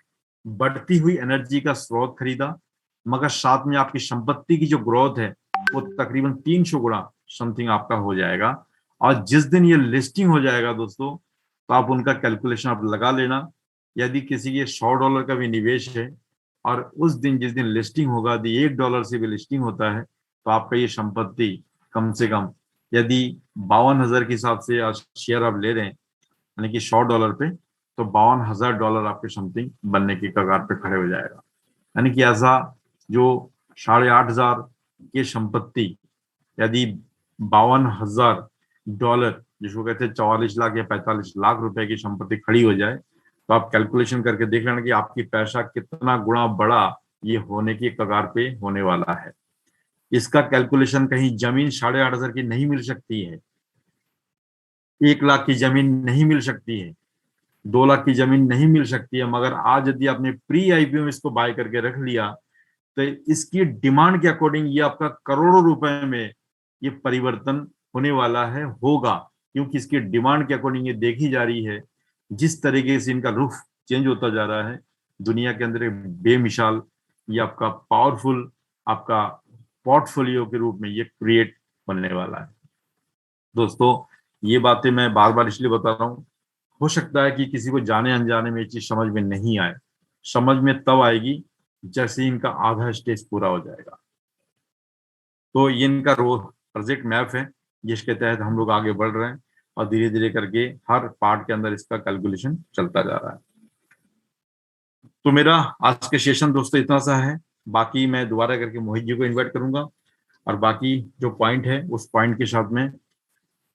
बढ़ती हुई एनर्जी का स्रोत खरीदा, मगर साथ में आपकी संपत्ति की जो ग्रोथ है वो तकरीबन 300 गुना समथिंग आपका हो जाएगा। और जिस दिन ये लिस्टिंग हो जाएगा दोस्तों, तो आप उनका कैलकुलेशन आप लगा लेना। यदि किसी के $100 का भी निवेश है और उस दिन जिस दिन लिस्टिंग होगा, यदि $1 से भी लिस्टिंग होता है, तो आपका ये संपत्ति कम से कम यदि 52,000 के हिसाब से आज शेयर आप ले रहे हैं यानी कि $100 पे, तो $52,000 आपके समथिंग बनने की कगार पे खड़े हो जाएगा। यानी कि ऐसा जो 8,500 की संपत्ति यदि $52,000 जिसको कहते हैं 44 लाख या 45 लाख रुपए की संपत्ति खड़ी हो जाए, तो आप कैलकुलेशन करके देख लेना कि आपकी पैसा कितना गुना बड़ा ये होने की कगार पे होने वाला है। इसका कैलकुलेशन कहीं जमीन 8,500 की नहीं मिल सकती है, 1 लाख की जमीन नहीं मिल सकती है, 2 लाख की जमीन नहीं मिल सकती है, मगर आज यदि आपने प्री आईपीओ में इसको बाय करके रख लिया तो इसकी डिमांड के अकॉर्डिंग ये आपका करोड़ों रुपए में ये परिवर्तन होने वाला है, होगा, क्योंकि इसकी डिमांड के अकॉर्डिंग ये देखी जा रही है। जिस तरीके से इनका रुख चेंज होता जा रहा है दुनिया के अंदर, एक बेमिसाल ये आपका पावरफुल आपका पोर्टफोलियो के रूप में ये क्रिएट बनने वाला है। दोस्तों ये बातें मैं बार बार इसलिए बता रहा हूँ, हो सकता है कि किसी को जाने अनजाने में ये चीज समझ में नहीं आए, समझ में तब आएगी जैसे इनका आधा स्टेज पूरा हो जाएगा। तो ये इनका प्रोजेक्ट मैप है जिसके तहत हम लोग आगे बढ़ रहे हैं और धीरे धीरे करके हर पार्ट के अंदर इसका कैलकुलेशन चलता जा रहा है। तो मेरा आज के सेशन दोस्तों इतना सा है, बाकी मैं दोबारा करके मोहित जी को इन्वाइट करूंगा और बाकी जो पॉइंट है उस पॉइंट के साथ में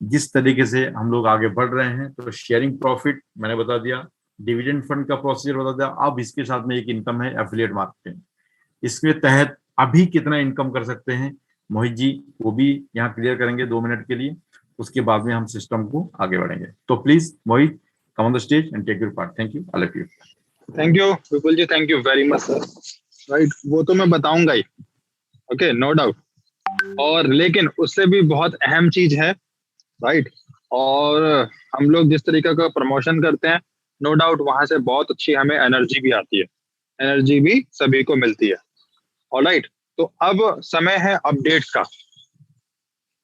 जिस तरीके से हम लोग आगे बढ़ रहे हैं। तो शेयरिंग प्रॉफिट मैंने बता दिया, डिविडेंड फंड का प्रोसीजर बता दिया, अब इसके साथ में एक इनकम है एफिलिएट मार्केटिंग, इसके तहत अभी कितना इनकम कर सकते हैं मोहित जी वो भी यहाँ क्लियर करेंगे 2 मिनट के लिए, उसके बाद में हम सिस्टम को आगे बढ़ेंगे। तो please Mohit come on the stage and take your part. Thank you, all of you.
Thank you Vipul ji, thank you very much sir. Right, वो तो मैं बताऊंगा ही, ओके, नो डाउट। और लेकिन उससे भी बहुत अहम चीज है, राइट, और हम लोग जिस तरीके का प्रमोशन करते हैं, नो डाउट वहां से बहुत अच्छी हमें एनर्जी भी आती है, एनर्जी भी सभी को मिलती है। ऑलराइट, तो अब समय है अपडेट का,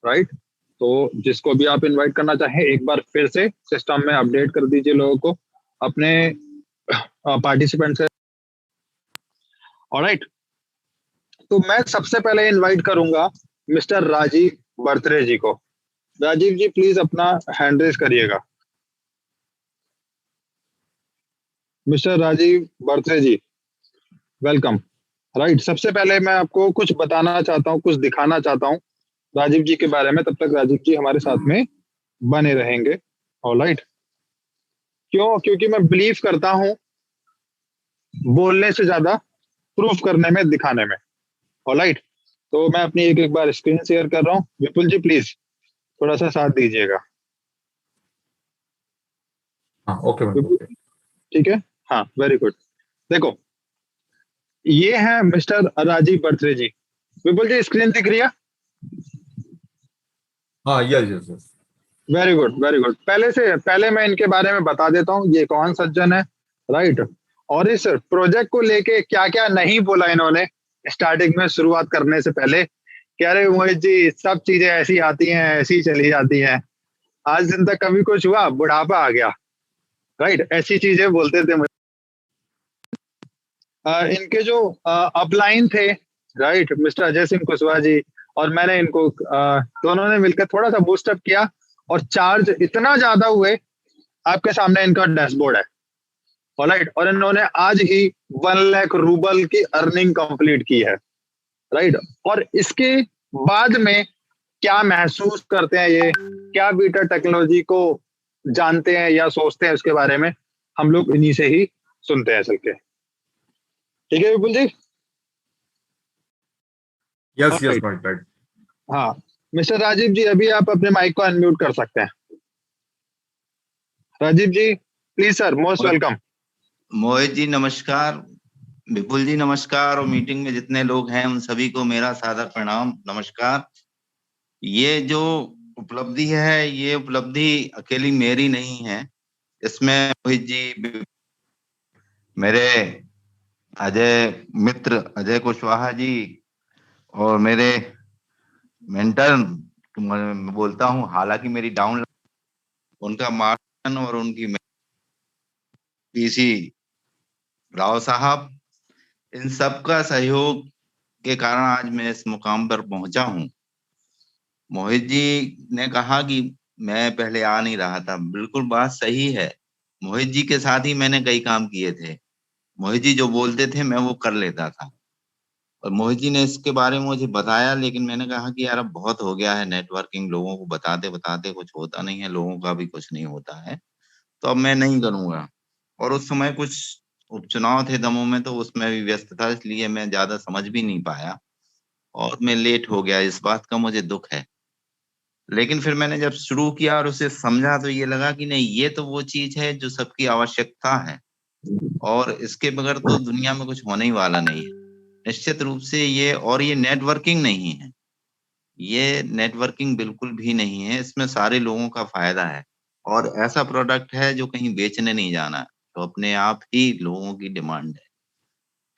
राइट। तो जिसको भी आप इनवाइट करना चाहें एक बार फिर से सिस्टम में अपडेट कर दीजिए लोगों को, अपने पार्टिसिपेंट से। ऑलराइट, तो मैं सबसे पहले इनवाइट करूंगा मिस्टर राजीव बर्थरे जी को। राजीव जी प्लीज अपना हैंड रेज करिएगा। मिस्टर राजीव बर्थरे जी, वेलकम। राइट, सबसे पहले मैं आपको कुछ बताना चाहता हूँ, कुछ दिखाना चाहता हूँ राजीव जी के बारे में। तब तक राजीव जी हमारे साथ में बने रहेंगे। ऑलराइट, क्यों? क्योंकि मैं बिलीव करता हूँ बोलने से ज्यादा प्रूफ करने में, दिखाने में। ऑलराइट, तो मैं अपनी एक बार स्क्रीन शेयर कर रहा हूँ। विपुल जी प्लीज थोड़ा सा साथ दीजिएगा।
हाँ ओके,
ठीक है, हाँ वेरी गुड। देखो ये है मिस्टर राजीव बर्थरे जी। विपुल जी स्क्रीन दिख रही है?
हाँ yes yes yes,
very good very good. पहले मैं इनके बारे में बता देता हूँ ये कौन सज्जन है, राइट। और इस प्रोजेक्ट को लेके क्या क्या नहीं बोला इन्होंने स्टार्टिंग में, शुरुआत करने से पहले, कि अरे मोहित जी सब चीजें ऐसी आती हैं ऐसी चली जाती हैं, आज दिन तक कभी कुछ हुआ, बुढ़ापा आ गया, राइट, ऐसी चीजें बोलते थे मुझे। इनके जो अपलाइन थे, राइट, मिस्टर अजय सिंह कुशवाहा जी और मैंने इनको दोनों ने मिलकर थोड़ा सा बूस्टअप किया और चार्ज इतना ज्यादा हुए। आपके सामने इनका डैशबोर्ड है, ऑलराइट, और इन्होंने आज ही 1 लाख रूबल की अर्निंग कंप्लीट की है, राइट। और इसके बाद में क्या महसूस करते हैं ये, क्या बीटा टेक्नोलॉजी को जानते हैं या सोचते हैं उसके बारे में, हम लोग इन्हीं से ही सुनते हैं चल के। ठीक है Vipul ji?
Yes yes
Alright,
right.
हाँ मिस्टर राजीव जी, अभी आप अपने माइक को अनम्यूट कर सकते हैं। Rajeev ji please sir, most welcome.
Mohit ji नमस्कार, विपुल जी नमस्कार, और मीटिंग में जितने लोग हैं उन सभी को मेरा सादर प्रणाम, नमस्कार। ये जो उपलब्धि है, ये उपलब्धि अकेली मेरी नहीं है, इसमें मोहित जी, मेरे अजय मित्र अजय कुशवाहा जी और मेरे मेंटर, मैं बोलता हूँ, हालांकि मेरी डाउन, उनका मार्गदर्शन और उनकी पीसी राव साहब, इन सब का सहयोग के कारण आज मैं इस मुकाम पर पहुंचा हूं। मोहित जी ने कहा कि मैं पहले आ नहीं रहा था, बिल्कुल बात सही है। मोहित जी के साथ ही मैंने कई काम किए थे। मोहित जी जो बोलते थे मैं वो कर लेता था, और मोहित जी ने इसके बारे में मुझे बताया, लेकिन मैंने कहा कि यार अब बहुत हो गया है नेटवर्किंग, लोगों को बताते बताते कुछ होता नहीं है, लोगों का भी कुछ नहीं होता है, तो अब मैं नहीं करूंगा। और उस समय कुछ उपचुनाव थे दमोह में, तो उसमें भी व्यस्त था, इसलिए मैं ज्यादा समझ भी नहीं पाया और मैं लेट हो गया। इस बात का मुझे दुख है। लेकिन फिर मैंने जब शुरू किया और उसे समझा, तो ये लगा कि नहीं, ये तो वो चीज है जो सबकी आवश्यकता है, और इसके बगैर तो दुनिया में कुछ होने ही वाला नहीं है। निश्चित रूप से ये, और ये नेटवर्किंग नहीं है, ये नेटवर्किंग बिल्कुल भी नहीं है, इसमें सारे लोगों का फायदा है, और ऐसा प्रोडक्ट है जो कहीं बेचने नहीं जाना है, तो अपने आप ही लोगों की डिमांड है।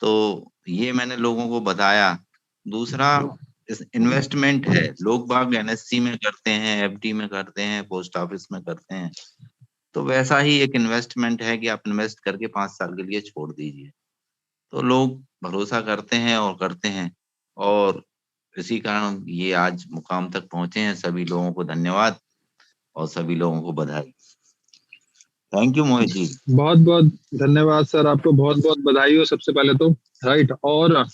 तो ये मैंने लोगों को बताया। दूसरा, इस इन्वेस्टमेंट है, लोग बाग एनएससी में करते हैं, एफडी में करते हैं, पोस्ट ऑफिस में करते हैं, तो वैसा ही एक इन्वेस्टमेंट है कि आप इन्वेस्ट करके 5 साल के लिए छोड़ दीजिए। तो लोग भरोसा करते हैं और करते हैं, और इसी कारण ये आज मुकाम तक पहुंचे हैं। सभी लोगों को धन्यवाद और सभी लोगों को बधाई। Thank you Mohit ji.
बहुत बहुत धन्यवाद सर, आपको बहुत बहुत बधाई हो सबसे पहले तो, राइट। और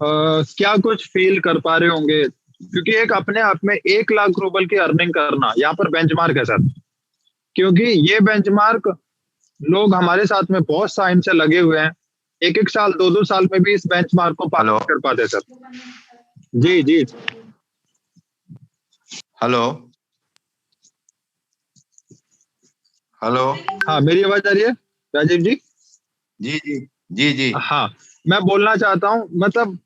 क्या कुछ फील कर पा रहे होंगे, क्योंकि एक अपने आप में 1 लाख रूबल की अर्निंग करना यहाँ पर बेंचमार्क है सर, क्योंकि ये बेंचमार्क लोग हमारे साथ में बहुत टाइम से लगे हुए हैं, 1 साल 2 साल में भी इस बेंचमार्क को पार
हेलो
नहीं कर पाते सर। जी जी
हेलो हेलो।
हाँ, मेरी आवाज आ रही है राजीव जी?
जी जी जी जी।
हाँ, मैं बोलना चाहता हूँ, मतलब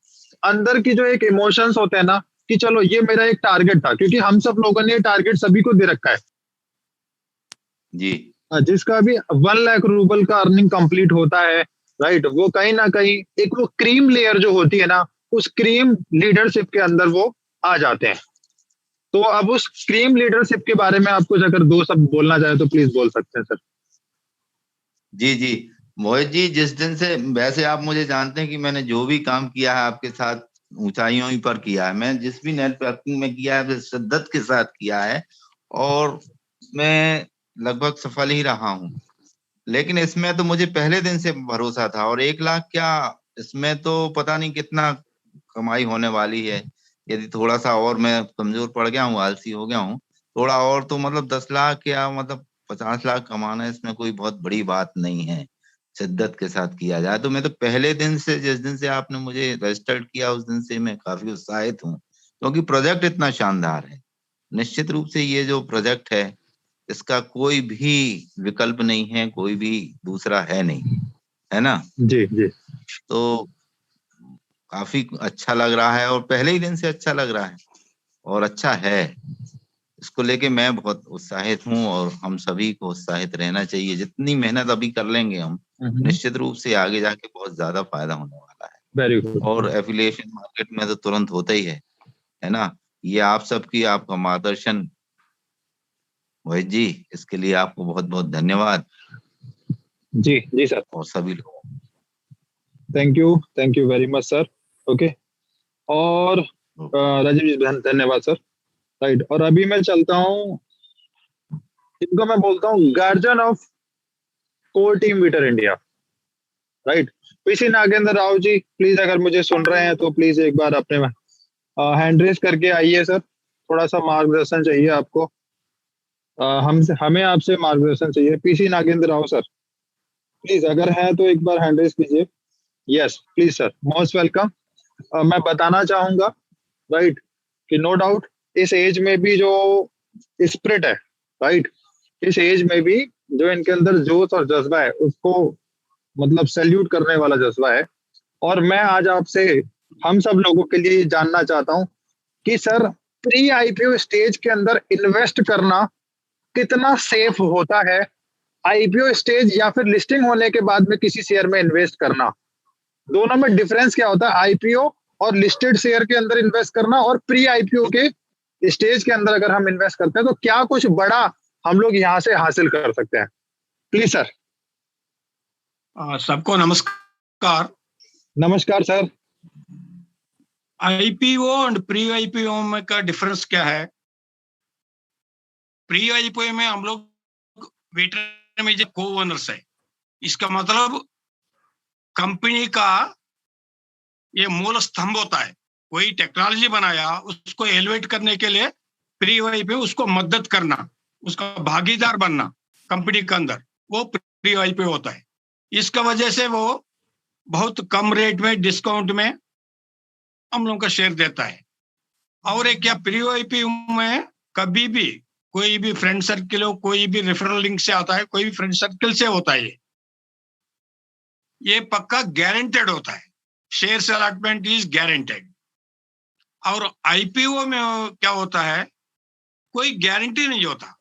अंदर की जो एक इमोशंस होते हैं ना, कि चलो ये मेरा एक टारगेट था, क्योंकि हम सब लोगों ने ये टारगेट सभी को दे रखा है
जी
जिसका भी 1 लाख रूबल का अर्निंग कंप्लीट होता है, राइट। वो कहीं ना कहीं एक वो क्रीम लेयर जो होती है ना, उस क्रीम लीडरशिप के अंदर वो आ जाते हैं। तो अब उस क्रीम लीडरशिप के बारे में आप कुछ अगर 2 शब्द बोलना चाहे तो प्लीज बोल सकते हैं सर।
जी जी। मोहित जी, जिस दिन से, वैसे आप मुझे जानते हैं कि मैंने जो भी काम किया है आपके साथ ऊंचाइयों ही पर किया है। मैं जिस भी नेटवर्किंग में किया है शिद्दत के साथ किया है, और मैं लगभग सफल ही रहा हूँ। लेकिन इसमें तो मुझे पहले दिन से भरोसा था, और 1 लाख क्या, इसमें तो पता नहीं कितना कमाई होने वाली है। यदि थोड़ा सा और मैं कमजोर पड़ गया हूँ, आलसी हो गया हूँ, थोड़ा और तो मतलब 10 लाख या मतलब 50 लाख कमाना, इसमें कोई बहुत बड़ी बात नहीं है, शिद्दत के साथ किया जाए तो। मैं तो पहले दिन से, जिस दिन से आपने मुझे रजिस्टर्ड किया, उस दिन से मैं काफी उत्साहित हूँ, क्योंकि प्रोजेक्ट इतना शानदार है। निश्चित रूप से ये जो प्रोजेक्ट है, इसका कोई भी विकल्प नहीं है, कोई भी दूसरा है नहीं, है ना?
जी जी
तो काफी अच्छा लग रहा है, और पहले ही दिन से अच्छा लग रहा है, और अच्छा है। इसको लेके मैं बहुत उत्साहित हूँ, और हम सभी को उत्साहित रहना चाहिए। जितनी मेहनत अभी कर लेंगे हम, निश्चित रूप से आगे जाके बहुत ज्यादा फायदा होने वाला है।
Very good.
और एफिलिएशन मार्केट में तो तुरंत होता ही है ना? ये आप सबकी, आपका मार्गदर्शन मोहित जी, इसके लिए आपको बहुत बहुत धन्यवाद।
जी जी सर,
और सभी लोग,
thank you very much sir. Okay, और राजीव जी धन्यवाद सर, राइट। और अभी मैं चलता हूँ, इनको मैं बोलता हूँ guardian of core team Veetor India, right. PC Nagendra Rao ji please, अगर मुझे सुन रहे हैं तो प्लीज एक बार अपने हैंड रेज करके आइए सर, थोड़ा सा मार्गदर्शन चाहिए आपको। हमें आपसे मार्गदर्शन चाहिए। PC Nagendra Rao sir please, अगर है तो एक बार हैंड रेज कीजिए। Yes please sir, most welcome. मैं बताना चाहूंगा, राइट, कि नो डाउट इस एज में भी जो स्पिरिट है, राइट, इस एज में भी जो इनके अंदर जोश और जज्बा है, उसको मतलब सैल्यूट करने वाला जज्बा है। और मैं आज आपसे हम सब लोगों के लिए जानना चाहता हूं कि सर, प्री आईपीओ स्टेज के अंदर इन्वेस्ट करना कितना सेफ होता है, आईपीओ स्टेज या फिर लिस्टिंग होने के बाद में किसी शेयर में इन्वेस्ट करना, दोनों में डिफरेंस क्या होता है? आईपीओ और लिस्टेड शेयर के अंदर इन्वेस्ट करना और प्री आईपीओ के स्टेज के अंदर अगर हम इन्वेस्ट करते हैं तो क्या कुछ बड़ा हम लोग यहाँ से हासिल कर सकते हैं? Please sir.
सबको नमस्कार।
नमस्कार सर।
आईपीओ और प्री आईपीओ में का डिफरेंस क्या है? प्री आईपीओ में हम लोग वेटर में जो को ओनर्स है, इसका मतलब कंपनी का ये मूल स्तंभ होता है। कोई टेक्नोलॉजी बनाया, उसको एलिवेट करने के लिए प्री आईपीओ उसको मदद करना, उसका भागीदार बनना कंपनी के अंदर, वो प्री आईपीओ होता है। इसका वजह से वो बहुत कम रेट में, डिस्काउंट में हम लोगों का शेयर देता है। और एक क्या, प्री आईपीओ में कभी भी कोई भी फ्रेंड सर्किल हो, कोई भी रेफरल लिंक से आता है, कोई भी फ्रेंड सर्किल से होता है, ये पक्का गारंटेड होता है। Share allotment is guaranteed. और आईपीओ में क्या होता है, कोई गारंटी नहीं होता।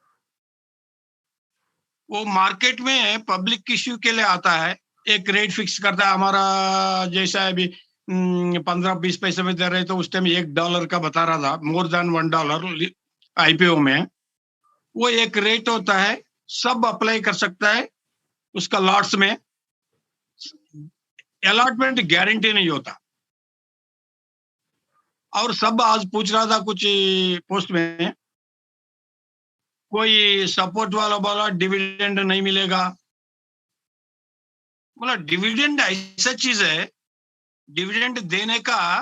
वो मार्केट में पब्लिक इश्यू के लिए आता है, एक रेट फिक्स करता है। हमारा जैसा अभी 15-20 पैसे में दे रहे, तो उस टाइम $1 का बता रहा था, मोर देन $1 आईपीओ में। वो एक रेट होता है, सब अप्लाई कर सकता है उसका लॉट्स में। अलॉटमेंट गारंटी नहीं होता। और सब आज पूछ रहा था कुछ पोस्ट में, कोई सपोर्ट वाला बोला डिविडेंड नहीं मिलेगा। बोला डिविडेंड ऐसा चीज है, डिविडेंड देने का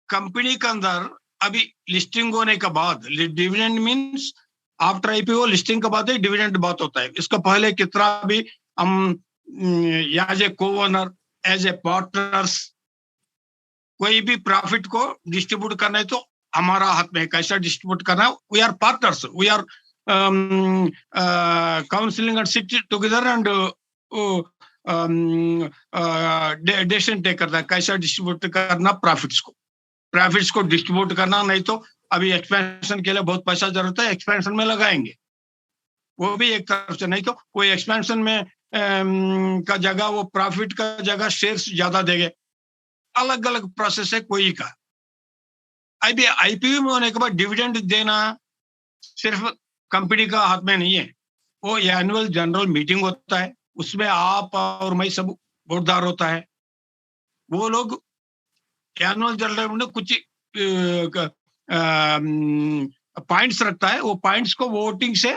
कंपनी के अंदर अभी लिस्टिंग होने के बाद, dividend means after IPO listing के बाद ही डिविडेंड बात होता है। इसका पहले कितना भी हम एज ए को ओनर, एज ए पार्टनर्स, कोई भी प्रॉफिट को डिस्ट्रीब्यूट करना है तो हमारा हाथ में, कैसा डिस्ट्रीब्यूट करना है। We are partners, we are counselling and sit together and decision take करता है कैसा डिस्ट्रीब्यूट करना प्रॉफिट्स को डिस्ट्रीब्यूट करना। नहीं तो अभी एक्सपेंशन के लिए बहुत पैसा जरूरत है, एक्सपेंशन में लगाएंगे, वो भी एक तरफ से। नहीं तो कोई एक्सपेंशन में का जगह, वो प्रॉफिट का जगह शेयर्स ज्यादा देंगे। अलग अलग प्रोसेस है कोई का। अभी आईपीओ में होने के बाद डिविडेंड देना सिर्फ कंपनी का हाथ में नहीं है। वो एनुअल जनरल मीटिंग होता है, उसमें आप और मैं सब वोटदार होता है। वो लोग एनुअल जनरल में कुछ पॉइंट्स रखता है, वो पॉइंट्स को वोटिंग से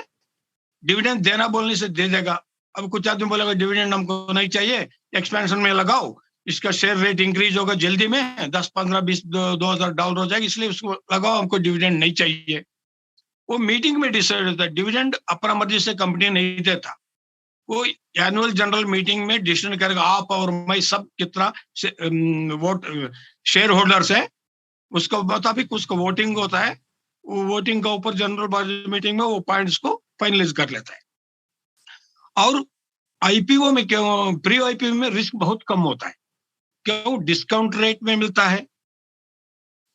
डिविडेंड देना बोलने से दे देगा। अब कुछ आदमी बोलेगा डिविडेंड हमको नहीं चाहिए, एक्सपेंशन में लगाओ, इसका शेयर रेट इंक्रीज होगा जल्दी में, 10, 15, 20, $2,000 हो जाएगा, इसलिए उसको लगाओ, हमको डिविडेंड नहीं चाहिए। वो मीटिंग में डिसाइड होता है। डिविडेंड अपना मर्जी से कंपनी नहीं देता, वो एनुअल जनरल मीटिंग में डिसीजन करेगा। आप और मैं सब कितना वोट शेयर होल्डर्स है, उसको मुताबिक उसको वोटिंग होता है। वो वोटिंग का ऊपर जनरल मीटिंग में वो पॉइंट्स को फाइनलाइज कर लेता है। और आईपीओ में क्यों, प्री आईपीओ में रिस्क बहुत कम होता है, क्यों? डिस्काउंट रेट में मिलता है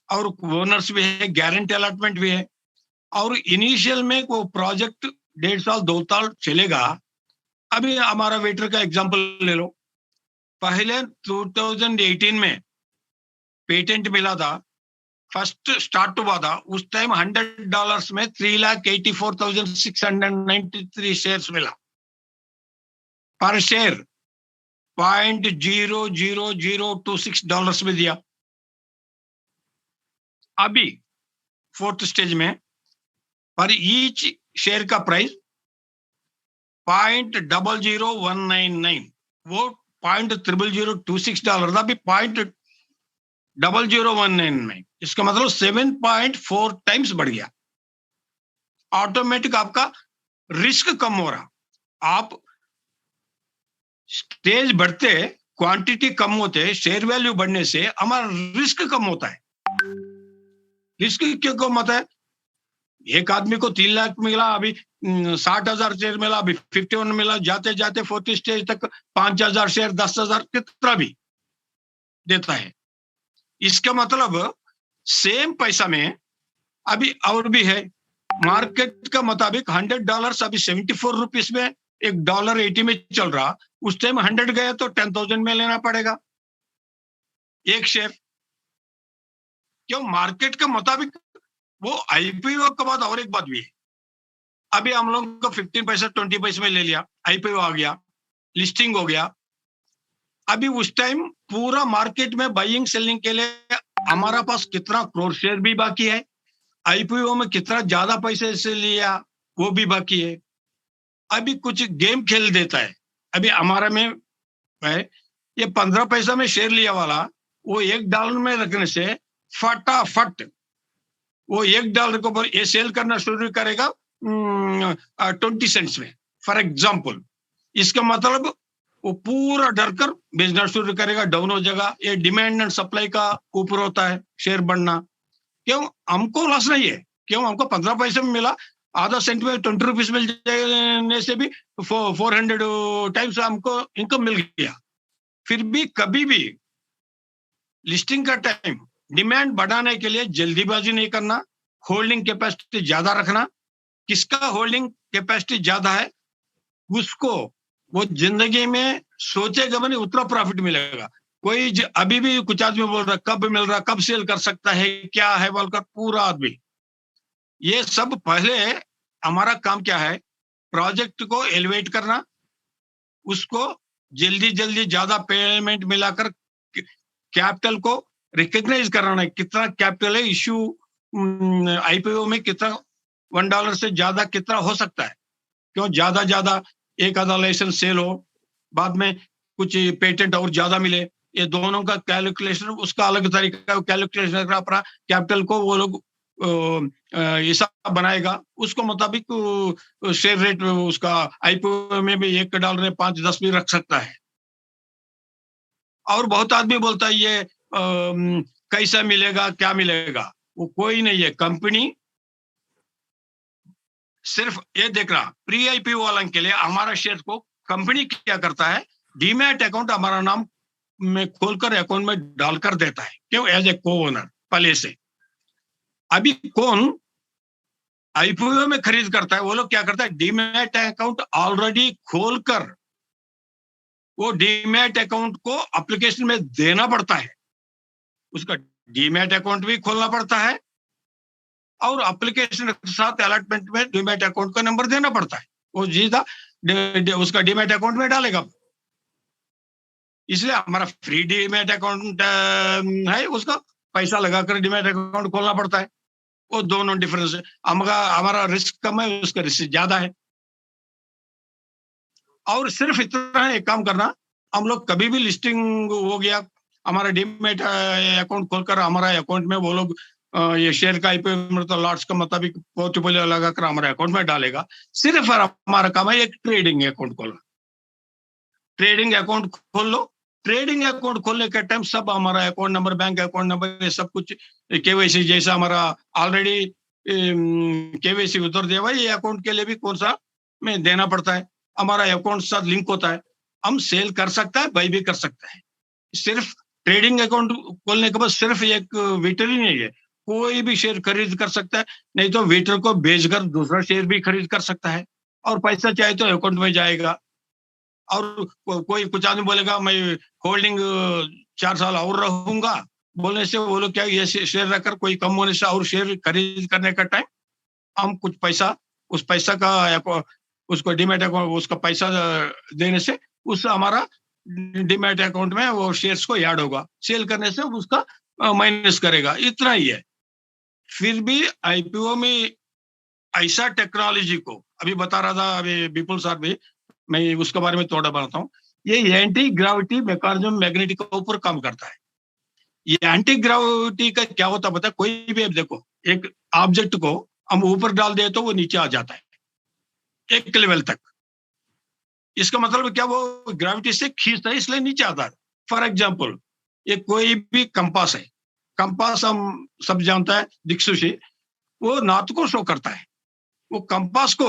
और ओनर्स भी है, गारंटी अलॉटमेंट भी है। और इनिशियल में वो प्रोजेक्ट 1.5 साल 2 साल चलेगा। अभी हमारा वेटर का एग्जांपल ले लो, पहले 2018 में पेटेंट मिला था, फर्स्ट स्टार्ट हुआ था, उस टाइम $100 में 3,84,693 शेयर्स मिला पर शेयर, $0.00026 में दिया। अभी फोर्थ स्टेज में पर ईच शेयर का प्राइस $0.00199, वो $0.00026 था, अभी $0.00199, इसका मतलब 7.4 टाइम्स बढ़ गया। ऑटोमेटिक आपका रिस्क कम हो रहा। आप स्टेज बढ़ते, क्वांटिटी कम होते, शेयर वैल्यू बढ़ने से हमारा रिस्क कम होता है। रिस्क क्यों कम होता है? एक आदमी को 3 लाख मिला, अभी 60,000 शेयर मिला, अभी 51 मिला, जाते जाते 40 स्टेज तक 5,000 शेयर, 10,000 कितना भी देता है। इसका मतलब सेम पैसा में अभी और भी है। मार्केट का मुताबिक $100 अभी 74 रुपीस में, $1.80 में चल रहा। उस टाइम 100 गया तो 10,000 में लेना पड़ेगा एक शेयर। क्यों? मार्केट के मुताबिक। वो आईपीओ के बाद और एक बात भी है, अभी हम लोग को 15 पैसा 20 पैसे में ले लिया, आईपीओ आ गया, लिस्टिंग हो गया। अभी उस टाइम पूरा मार्केट में बाइंग सेलिंग के लिए हमारा पास कितना करोड़ शेयर भी बाकी है, आईपीओ में कितना ज्यादा पैसे से लिया वो भी बाकी है। अभी कुछ गेम खेल देता है। अभी हमारा में है, ये 15 पैसा में शेयर लिया वाला वो $1 में रखने से फटाफट वो $1 को ये सेल करना शुरू करेगा 20 सेंट्स में, फॉर एग्जाम्पल। इसका मतलब वो पूरा डर कर बेचना शुरू करेगा, डाउन हो जाएगा। ये डिमांड एंड सप्लाई का ऊपर होता है शेयर बढ़ना। क्यों? हमको लॉस नहीं है। क्यों? हमको 15 पैसे में मिला, आधा सेंट में 20 रुपीस मिल जाने से भी 400 टाइम्स हमको इनकम मिल गया। फिर भी कभी भी लिस्टिंग का टाइम डिमांड बढ़ाने के लिए जल्दीबाजी नहीं करना, होल्डिंग कैपेसिटी ज्यादा रखना। किसका होल्डिंग कैपेसिटी ज्यादा है उसको वो जिंदगी में सोचेगा बनी उतना प्रॉफिट मिलेगा। कोई अभी भी कुछ आदमी बोल रहा कब मिल रहा, कब सेल कर सकता है, क्या है बोलकर पूरा आदमी। ये सब पहले हमारा काम क्या है, प्रोजेक्ट को एलिवेट करना, उसको जल्दी जल्दी ज्यादा पेमेंट मिलाकर कैपिटल को रिकॉग्नाइज कराना है। कितना कैपिटल है इश्यू आईपीओ में, कितना $1 से ज्यादा कितना हो सकता है। क्यों? ज्यादा एक आधा लाइसेंस सेल हो, बाद में कुछ पेटेंट और ज्यादा मिले, ये दोनों का कैलकुलेशन उसका अलग तरीका कैलकुलेशन कर अपना कैपिटल को वो लोग हिसाब बनाएगा। उसको मुताबिक शेयर रेट उसका आईपीओ में भी $1 में 5-10 भी रख सकता है। और बहुत आदमी बोलता है ये कैसा मिलेगा, क्या मिलेगा, वो कोई नहीं है। कंपनी सिर्फ ये देख रहा, प्री आईपीओ वालों के लिए हमारा शेयर को कंपनी क्या करता है, डीमैट अकाउंट हमारा नाम में खोलकर अकाउंट में डालकर देता है। क्यों? एज ए को ओनर पहले से। अभी कौन आईपीओ में खरीद करता है, वो लोग क्या करता है, डीमैट अकाउंट ऑलरेडी खोलकर वो डीमैट अकाउंट को एप्लीकेशन में देना पड़ता है। उसका डीमैट अकाउंट भी खोलना पड़ता है और एप्लीकेशन के साथ अलॉटमेंट में डीमैट अकाउंट का नंबर देना पड़ता है। वो जीता उसका डीमैट अकाउंट में डालेगा। इसलिए हमारा फ्री डीमैट अकाउंट है, उसका पैसा लगाकर डीमैट अकाउंट खोलना पड़ता है। वो दोनों डिफरेंस है। हमारा रिस्क कम है, उसका रिस्क ज्यादा है। और सिर्फ इतना एक काम करना, हम लोग कभी भी लिस्टिंग हो गया, हमारा डीमैट अकाउंट खोलकर हमारा अकाउंट में वो लोग ये शेयर का आईपीओ मतलब लॉट्स का मुताबिक पोर्टफोलियो लगाकर हमारे अकाउंट में डालेगा। सिर्फ हमारा काम है एक ट्रेडिंग अकाउंट खोलना। ट्रेडिंग अकाउंट खोल लो। ट्रेडिंग अकाउंट खोलने के टाइम सब हमारा account number, bank account number, ये सब कुछ केवाईसी जैसा हमारा ऑलरेडी केवाईसी उतर दिया हुआ, ये अकाउंट के लिए भी कौन सा में देना पड़ता है। हमारा अकाउंट साथ लिंक होता है, हम सेल कर सकता है, बाई भी कर सकता है। सिर्फ ट्रेडिंग अकाउंट खोलने के बाद सिर्फ एक वीटर ही नहीं है, कोई भी शेयर खरीद कर सकता है, नहीं तो वीटर को बेचकर दूसरा शेयर भी खरीद कर सकता है और पैसा चाहे तो अकाउंट में जाएगा। और कोई कुछ आदमी बोलेगा मैं होल्डिंग 4 साल और रहूंगा, बोलने से वो लोग क्या ये शेयर रखकर कोई कम होने से और शेयर खरीद करने का टाइम हम कुछ पैसा, उस पैसा का उसको डीमैट अकाउंट उसका पैसा देने से उस हमारा डीमैट अकाउंट में वो शेयर्स को ऐड होगा, सेल करने से उसका माइनस करेगा। इतना ही है। फिर भी आईपीओ में ऐसा टेक्नोलॉजी को अभी बता रहा था अभी विपुल सर भी, मैं उसके बारे में थोड़ा बताता हूँ। ये एंटी ग्रेविटी मैकेनिज्म मैग्नेटिक के ऊपर काम करता है। ये एंटी ग्रेविटी का क्या होता है पता है? कोई भी देखो, एक ऑब्जेक्ट को हम ऊपर डाल दे तो वो नीचे आ जाता है एक लेवल तक। इसका मतलब क्या, वो ग्रेविटी से खींचता है इसलिए नीचे आता है। फॉर एग्जाम्पल, ये कोई भी कंपास है, कंपास हम सब जानता है दिक्सूची, वो नॉर्थ को शो करता है। वो कंपास को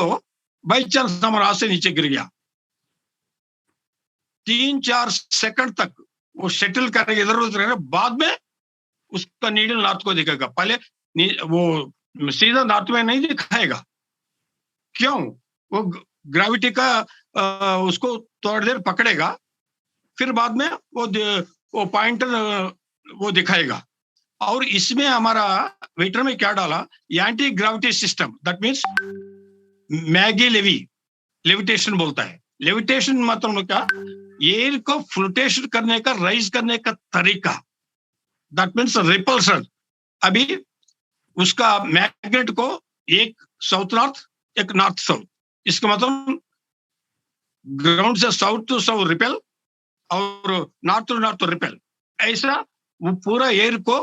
बाई चांस हमारे हाथ से नीचे गिर गया, 3-4 सेकंड तक वो सेटल करेगा, इधर उधर रहेगा, बाद में उसका नीडल नॉर्थ को दिखेगा। पहले वो सीधा नॉर्थ में नहीं दिखाएगा। क्यों? वो ग्रेविटी का उसको थोड़ी देर पकड़ेगा, फिर बाद में वो पॉइंटर वो दिखाएगा। और इसमें हमारा वेटर में क्या डाला, anti gravity system, that means Maggi levitation बोलता है। लेविटेशन मतलब क्या, एयर को फ्लोटेशन करने का, राइज करने का तरीका, दैट मीन्स रिपल्सन। अभी उसका मैग्नेट को एक साउथ नॉर्थ, एक नॉर्थ साउथ, इसका मतलब ग्राउंड से साउथ टू साउथ रिपेल और नॉर्थ टू नॉर्थ रिपेल। ऐसा वो पूरा एयर को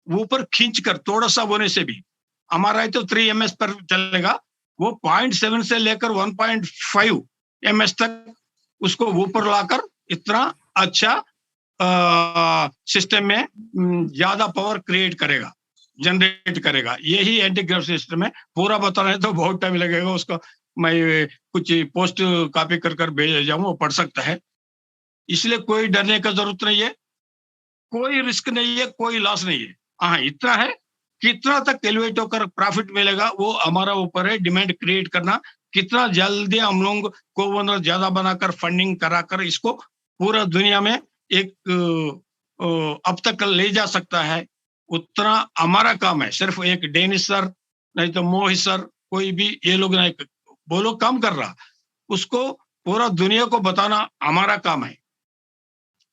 ऊपर खींचकर थोड़ा सा होने से भी, हमारा है तो 3 ms पर चलेगा, वो 0.7 से लेकर 1.5 ms तक उसको ऊपर लाकर इतना अच्छा सिस्टम में ज्यादा पावर क्रिएट करेगा, जनरेट करेगा। यही एंटी ग्रेविटी सिस्टम है। पूरा बताना है तो बहुत टाइम लगेगा, उसको मैं कुछ पोस्ट कॉपी कर भेज जाऊंगा, वो पढ़ सकता है। इसलिए कोई डरने का जरूरत नहीं है, कोई रिस्क नहीं है, कोई लॉस नहीं है। हाँ, इतना है, कितना तक एलिवेट होकर प्रॉफिट मिलेगा वो हमारा ऊपर है। डिमांड क्रिएट करना, कितना जल्दी हम लोग को ओनर ज्यादा बनाकर फंडिंग कराकर इसको पूरा दुनिया में एक अब तक ले जा सकता है, उतना हमारा काम है। सिर्फ एक डेनिस सर नहीं तो मोहित सर, कोई भी ये लोग नहीं, वो लोग काम कर रहा, उसको पूरा दुनिया को बताना हमारा काम है।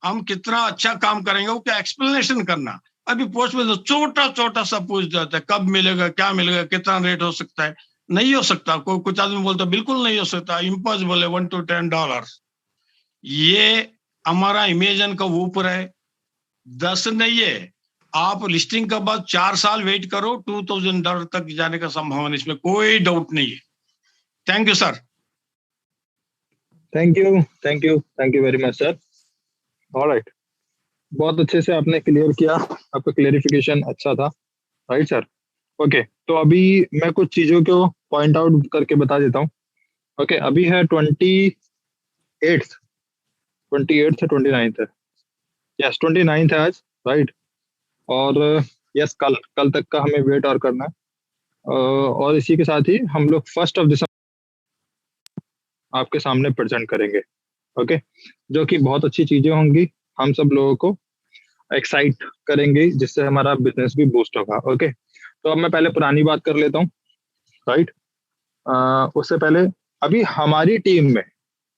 हम कितना अच्छा काम करेंगे वो क्या एक्सप्लेनेशन करना। अभी पोस्ट में तो छोटा छोटा सा पूछ जाता है, कब मिलेगा, क्या मिलेगा, कितना रेट हो सकता है। नहीं हो सकता। कोई कुछ आदमी बोलता बिल्कुल नहीं हो सकता, इम्पॉसिबल है, $1 to $10। ये हमारा इमेजिन का ऊपर है, 10 नहीं है। आप लिस्टिंग के बाद 4 साल वेट करो, $2000 तक जाने का संभावना, इसमें कोई डाउट नहीं है। Thank you sir.
Thank you very much sir. Alright, बहुत अच्छे से आपने क्लियर किया, आपका क्लेरिफिकेशन अच्छा था। Right sir. ओके, तो अभी मैं कुछ चीजों को पॉइंट आउट करके बता देता हूँ। ओके, अभी है 28 है, 29 है, यस 29 है आज, राइट। और यस कल तक का हमें वेट और करना है। और इसी के साथ ही हम लोग 1 दिसंबर आपके सामने प्रेजेंट करेंगे। ओके, जो कि बहुत अच्छी चीजें होंगी, हम सब लोगों को एक्साइट करेंगे, जिससे हमारा बिजनेस भी बूस्ट होगा। ओके, तो अब मैं पहले पुरानी बात कर लेता हूँ, राइट। उससे पहले अभी हमारी टीम में,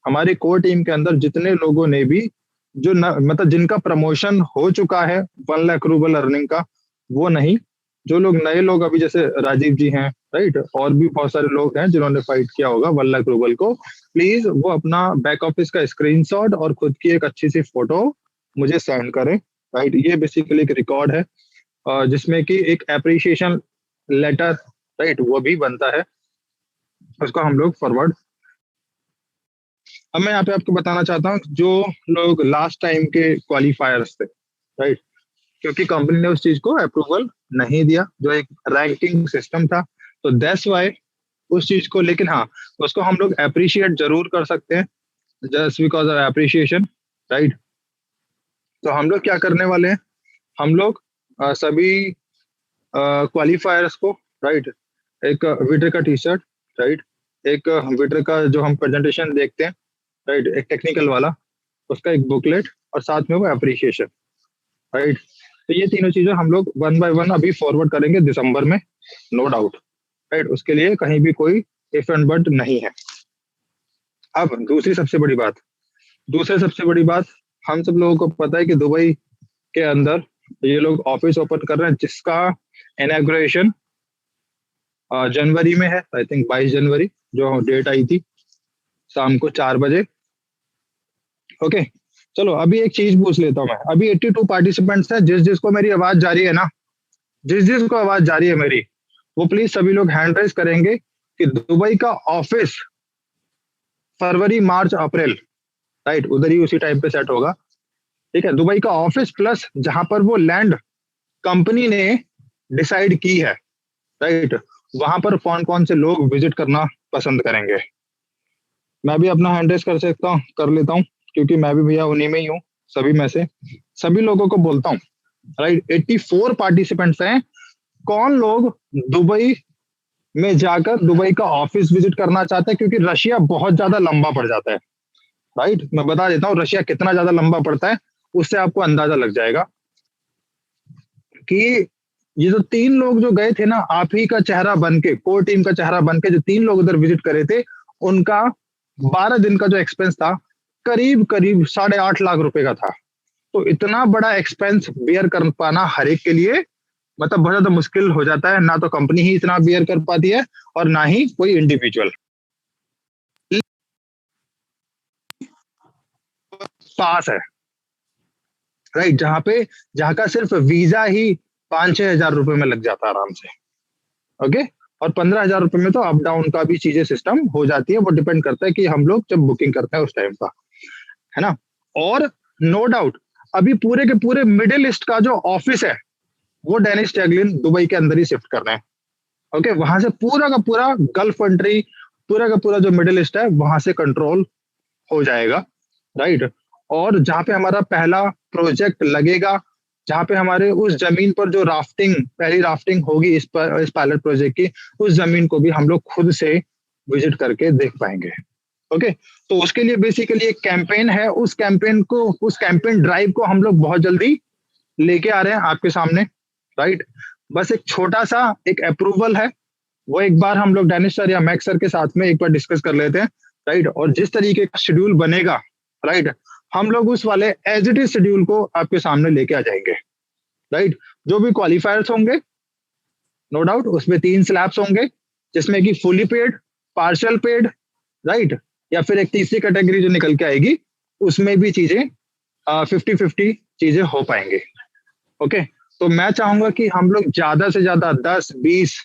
हमारी कोर टीम के अंदर जितने लोगों ने भी जो मतलब जिनका प्रमोशन हो चुका है 1 लाख रूबल अर्निंग का, वो नहीं, जो लोग नए लोग अभी जैसे राजीव जी हैं, राइट, और भी बहुत सारे लोग हैं जिन्होंने फाइट किया होगा 1 लाख रूबल को, प्लीज वो अपना बैक ऑफिस का स्क्रीनशॉट और खुद की एक अच्छी सी फोटो मुझे सेंड करें, राइट। ये बेसिकली एक रिकॉर्ड है जिसमें कि एक एप्रिसिएशन लेटर, राइट, वो भी बनता है, उसको हम लोग फॉरवर्ड। अब मैं यहाँ पे आपको बताना चाहता हूँ जो लोग लास्ट टाइम के क्वालिफायर्स थे, राइट, क्योंकि कंपनी ने उस चीज को अप्रूवल नहीं दिया, जो एक रैंकिंग सिस्टम था, तो दैट्स व्हाई उस चीज को, लेकिन हाँ उसको हम लोग अप्रिशिएट जरूर कर सकते हैं, just because of appreciation, right. तो हम लोग क्या करने वाले हैं, हम लोग सभी क्वालिफायर्स को, राइट, एक विटर का टी शर्ट, राइट, एक विटर का जो हम प्रेजेंटेशन देखते हैं, राइट, एक टेक्निकल वाला, उसका एक बुकलेट, और साथ में वो अप्रिशिएशन, राइट। तो ये तीनों चीजें हम लोग 1 by 1 अभी फॉरवर्ड करेंगे दिसंबर में, नो डाउट, राइट। उसके लिए कहीं भी कोई इफ एंड बट नहीं है। अब दूसरी सबसे बड़ी बात, हम सब लोगों को पता है कि दुबई के अंदर ये लोग ऑफिस ओपन कर रहे हैं, जिसका इनॉग्रेशन जनवरी में है, आई थिंक 22 जनवरी जो डेट आई थी, शाम को 4 बजे। ओके, चलो अभी एक चीज पूछ लेता हूँ मैं। अभी 82 पार्टिसिपेंट्स हैं। जिस जिसको मेरी आवाज जा रही है ना, जिस जिसको आवाज जा रही है मेरी, वो प्लीज सभी लोग हैंड रेज करेंगे कि दुबई का ऑफिस फरवरी मार्च अप्रैल, राइट, उधर ही उसी टाइम पे सेट होगा। ठीक है, दुबई का ऑफिस प्लस जहां पर वो लैंड कंपनी ने डिसाइड की है, राइट, वहां पर कौन कौन से लोग विजिट करना पसंद करेंगे। मैं भी अपना हैंड रेज कर लेता हूँ, क्योंकि मैं भी भैया उन्हीं में ही हूँ। सभी में से सभी लोगों को बोलता हूँ, राइट, 84 पार्टिसिपेंट्स हैं। कौन लोग दुबई में जाकर दुबई का ऑफिस विजिट करना चाहते हैं, क्योंकि रशिया बहुत ज्यादा लंबा पड़ जाता है, राइट। मैं बता देता हूँ रशिया कितना ज्यादा लंबा पड़ता है, उससे आपको अंदाजा लग जाएगा कि ये जो 3 लोग जो गए थे ना, आप ही का चेहरा बन के, कोर टीम का चेहरा बन के, जो 3 लोग उधर विजिट करे थे, उनका 12 दिन का जो एक्सपेंस था करीब करीब 8.5 लाख रुपए का था। तो इतना बड़ा एक्सपेंस बियर कर पाना हर एक के लिए मतलब बहुत ज्यादा मुश्किल हो जाता है। ना तो कंपनी ही इतना बियर कर पाती है और ना ही कोई इंडिविजुअल। पास है, राइट, जहां का सिर्फ वीजा ही 5-6 हजार रुपए में लग जाता है आराम से। ओके, और 15,000 रुपए में तो अप डाउन का भी चीजें सिस्टम हो जाती है। वो डिपेंड करता है कि हम लोग जब बुकिंग करते हैं उस टाइम का, है ना। और नो डाउट अभी पूरे के पूरे मिडिल ईस्ट का जो ऑफिस है वो डेनिस टैगलिन दुबई के अंदर ही शिफ्ट करना है। ओके, वहां से पूरा का पूरा गल्फ कंट्री, पूरा का पूरा जो मिडिल ईस्ट है वहां से कंट्रोल हो जाएगा, राइट। और जहाँ पे हमारा पहला प्रोजेक्ट लगेगा, जहाँ पे हमारे उस जमीन पर जो पहली राफ्टिंग होगी इस पायलट प्रोजेक्ट की, उस जमीन को भी हम लोग खुद से विजिट करके देख पाएंगे। ओके, तो उसके लिए बेसिकली एक कैंपेन है। उस कैंपेन ड्राइव को हम लोग बहुत जल्दी लेके आ रहे हैं आपके सामने, राइट। बस एक छोटा सा एक अप्रूवल है, वो एक बार हम लोग डेनिस सर या मैक्स सर के साथ में एक बार डिस्कस कर लेते हैं, राइट। और जिस तरीके का शेड्यूल बनेगा, राइट, हम लोग उस वाले एज इट इज शेड्यूल को आपके सामने लेके आ जाएंगे, राइट। जो भी क्वालिफायर्स होंगे, नो डाउट उसमें 3 स्लैब्स होंगे, जिसमें कि fully paid, partial paid, right, या फिर एक तीसरी कैटेगरी जो निकल के आएगी, उसमें भी चीजें 50-50 चीजें हो पाएंगे। ओके, तो मैं चाहूंगा कि हम लोग ज्यादा से ज्यादा 10, 20,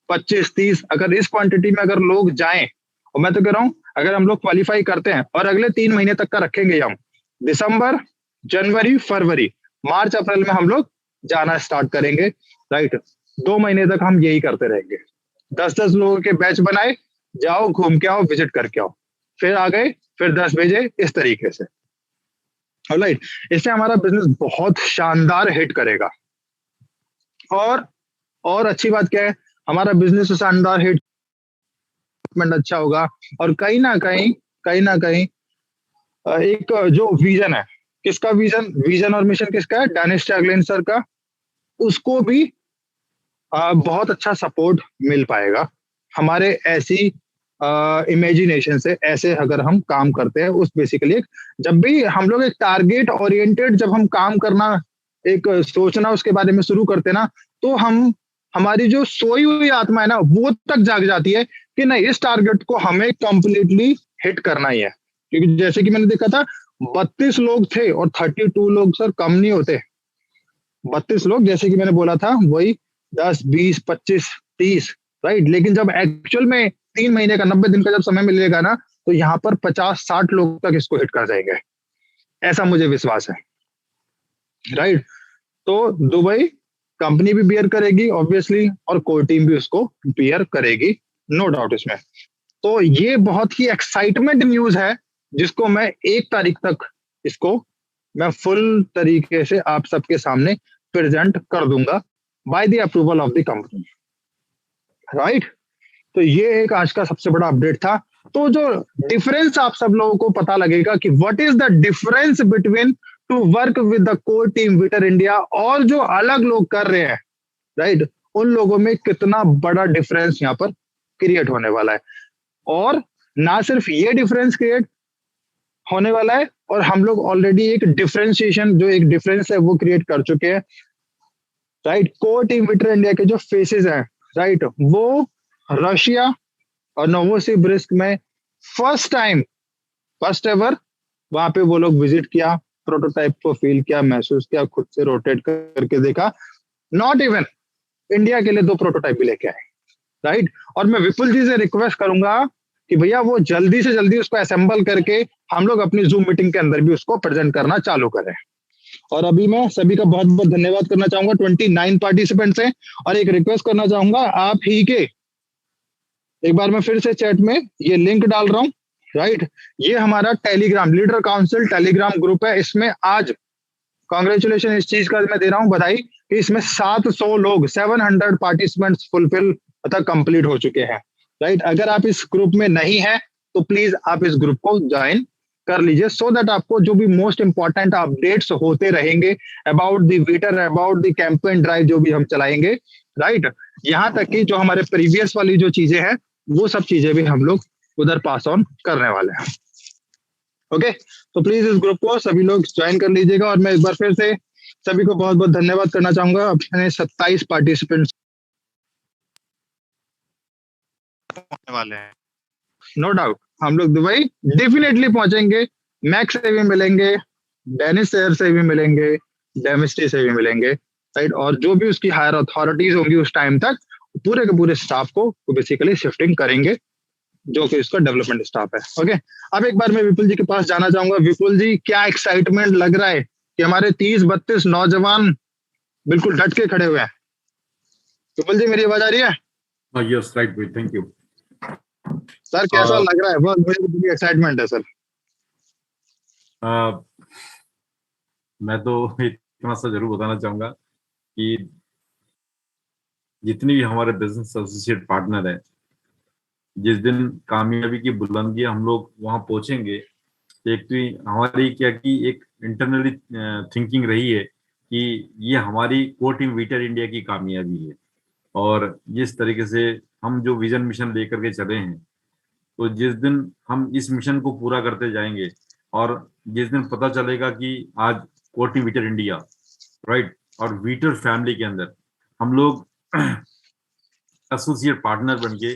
25, 30 अगर इस क्वांटिटी में अगर लोग जाएं, और मैं तो कह रहा हूं अगर हम लोग क्वालिफाई करते हैं और अगले 3 महीने तक का रखेंगे, हम दिसंबर, जनवरी, फरवरी, मार्च, अप्रैल में हम लोग जाना स्टार्ट करेंगे, राइट। 2 महीने तक हम यही करते रहेंगे। 10-10 लोगों के बैच बनाए, जाओ घूम के आओ, विजिट करके आओ, फिर आ गए, फिर 10 भेजे, इस तरीके से, राइट। इससे हमारा बिजनेस बहुत शानदार हिट करेगा। और अच्छी बात क्या है, हमारा बिजनेस शानदार हिट अच्छा होगा। और कहीं ना कहीं एक जो विजन है, किसका विजन और मिशन किसका है, डेनिस टैगलिन सर का, उसको भी बहुत अच्छा सपोर्ट मिल पाएगा हमारे ऐसी इमेजिनेशन से। ऐसे अगर हम काम करते हैं उस बेसिकली जब भी हम लोग एक टारगेट ओरिएंटेड जब हम काम करना, एक सोचना उसके बारे में शुरू करते हैं ना, तो हमारी जो सोई हुई आत्मा है ना, वो तक जाग जाती है कि नहीं, इस टारगेट को हमें कंप्लीटली हिट करना ही है। क्योंकि जैसे कि मैंने देखा था 32 लोग थे और 32 लोग सर कम नहीं होते। 32 लोग जैसे कि मैंने बोला था वही 10, 20, 25, 30, राइट। लेकिन जब एक्चुअल में 3 महीने का 90 दिन का जब समय मिलेगा ना, तो यहाँ पर 50-60 लोग तक इसको हिट कर जाएंगे, ऐसा मुझे विश्वास है, राइट। तो दुबई कंपनी भी बियर करेगी ऑब्वियसली, और कोर टीम भी उसको बियर करेगी, नो डाउट इसमें। तो ये बहुत ही एक्साइटमेंट न्यूज है, जिसको मैं 1 तारीख तक इसको मैं फुल तरीके से आप सबके सामने प्रेजेंट कर दूंगा by the approval of the company, right. तो ये एक आज का सबसे बड़ा अपडेट था। तो जो डिफरेंस आप सब लोगों को पता लगेगा कि what is the difference between to work with the core team Veetor India और जो अलग लोग कर रहे हैं, राइट, उन लोगों में कितना बड़ा डिफरेंस यहाँ पर क्रिएट होने वाला है। और ना सिर्फ ये डिफरेंस क्रिएट होने वाला है, और हम लोग ऑलरेडी एक डिफरेंशिएशन, जो एक डिफरेंस है वो क्रिएट कर चुके हैं, right. Core team Veetor India के जो फेसेस हैं, राइट, वो रशिया और नोवोसिबिर्स्क में फर्स्ट टाइम फर्स्ट एवर वहां पे वो लोग विजिट किया, प्रोटोटाइप को फील किया, महसूस किया, खुद से रोटेट करके देखा, नॉट इवन इंडिया के लिए 2 प्रोटोटाइप भी लेके आए, राइट। और मैं विपुल जी से रिक्वेस्ट करूंगा कि भैया वो जल्दी से जल्दी उसको असेंबल करके हम लोग अपनी जूम मीटिंग के अंदर भी उसको प्रेजेंट करना चालू करें। और अभी मैं सभी का बहुत बहुत धन्यवाद करना चाहूंगा 29 पार्टिसिपेंट्स हैं, और एक रिक्वेस्ट करना चाहूंगा आप ही के, एक बार मैं फिर से चैट में ये लिंक डाल रहा हूं, राइट। ये हमारा Telegram leader council Telegram group है। इसमें आज कॉन्ग्रेचुलेशन इस चीज का मैं दे रहा हूं बधाई कि इसमें 700 लोग 700 पार्टिसिपेंट्स फुलफिल अतः कंप्लीट हो चुके हैं, राइट। अगर आप इस ग्रुप में नहीं है तो प्लीज आप इस ग्रुप को ज्वाइन कर लीजिए, सो दैट आपको जो भी मोस्ट इंपॉर्टेंट अपडेट्स होते रहेंगे about the Veetor, about the campaign drive जो भी हम चलाएंगे, राइट। यहाँ तक कि जो हमारे प्रीवियस वाली जो चीजें हैं वो सब चीजें भी हम लोग उधर पास ऑन करने वाले हैं। ओके, तो प्लीज इस ग्रुप को सभी लोग ज्वाइन कर लीजिएगा। और मैं एक बार फिर से सभी को बहुत बहुत धन्यवाद करना चाहूंगा। अपने 27 पार्टिसिपेंट्स वाले हैं, नो डाउट हम लोग दुबई डेफिनेटली पहुंचेंगे। मैक्स से भी मिलेंगे, डेनिस एयर से भी मिलेंगे, डेमिस्ट्री से भी मिलेंगे, राइट। और जो भी उसकी हायर अथॉरिटीज होंगी उस टाइम तक पूरे के पूरे स्टाफ को बेसिकली शिफ्टिंग करेंगे, जो कि इसका डेवलपमेंट स्टाफ है। ओके, अब एक बार मैं विपुल जी के पास जाना चाहूंगा। विपुल जी, क्या एक्साइटमेंट लग रहा है कि हमारे 30-32 नौजवान बिल्कुल डट के खड़े हुए हैं। विपुल जी, मेरी आवाज आ रही है?
Yes, right, thank you
sir. कैसा लग रहा है? बहुत मुझे एक्साइटमेंट है सर।
मैं तो इतना सा जरूर बताना चाहूंगा कि जितनी भी हमारे बिजनेस एसोसिएट पार्टनर है, जिस दिन कामयाबी की बुलंदियां हम लोग वहां पहुंचेंगे, एक तो हमारी क्या कि एक इंटरनली थिंकिंग रही है कि ये हमारी कोर टीम वीटर इंडिया की कामयाबी है। और जिस तरीके से हम जो विजन मिशन लेकर के चले हैं, तो जिस दिन हम इस मिशन को पूरा करते जाएंगे और जिस दिन पता चलेगा कि आज core team Veetor India, right, और वीटर फैमिली के अंदर हम लोग एसोसिएट पार्टनर बन के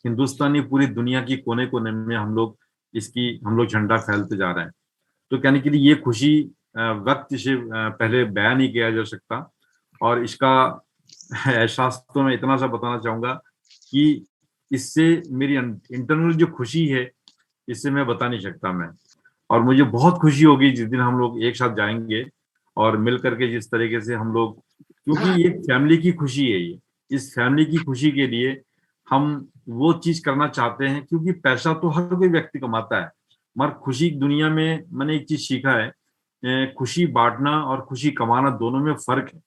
हिंदुस्तानी पूरी दुनिया की कोने कोने में हम लोग झंडा फैलते जा रहे हैं, तो कहने के लिए ये खुशी वक्त से पहले बयान नहीं किया जा सकता। और इसका एहसास तो मैं इतना सा बताना चाहूंगा कि इससे मेरी इंटरनल जो खुशी है, इससे मैं बता नहीं सकता मैं। और मुझे बहुत खुशी होगी जिस दिन हम लोग एक साथ जाएंगे और मिल करके जिस तरीके से हम लोग, क्योंकि ये फैमिली की खुशी है, ये इस फैमिली की खुशी के लिए हम वो चीज करना चाहते हैं। क्योंकि पैसा तो हर कोई व्यक्ति कमाता है, मगर खुशी दुनिया में मैंने एक चीज सीखा है, खुशी बांटना और खुशी कमाना दोनों में फर्क है।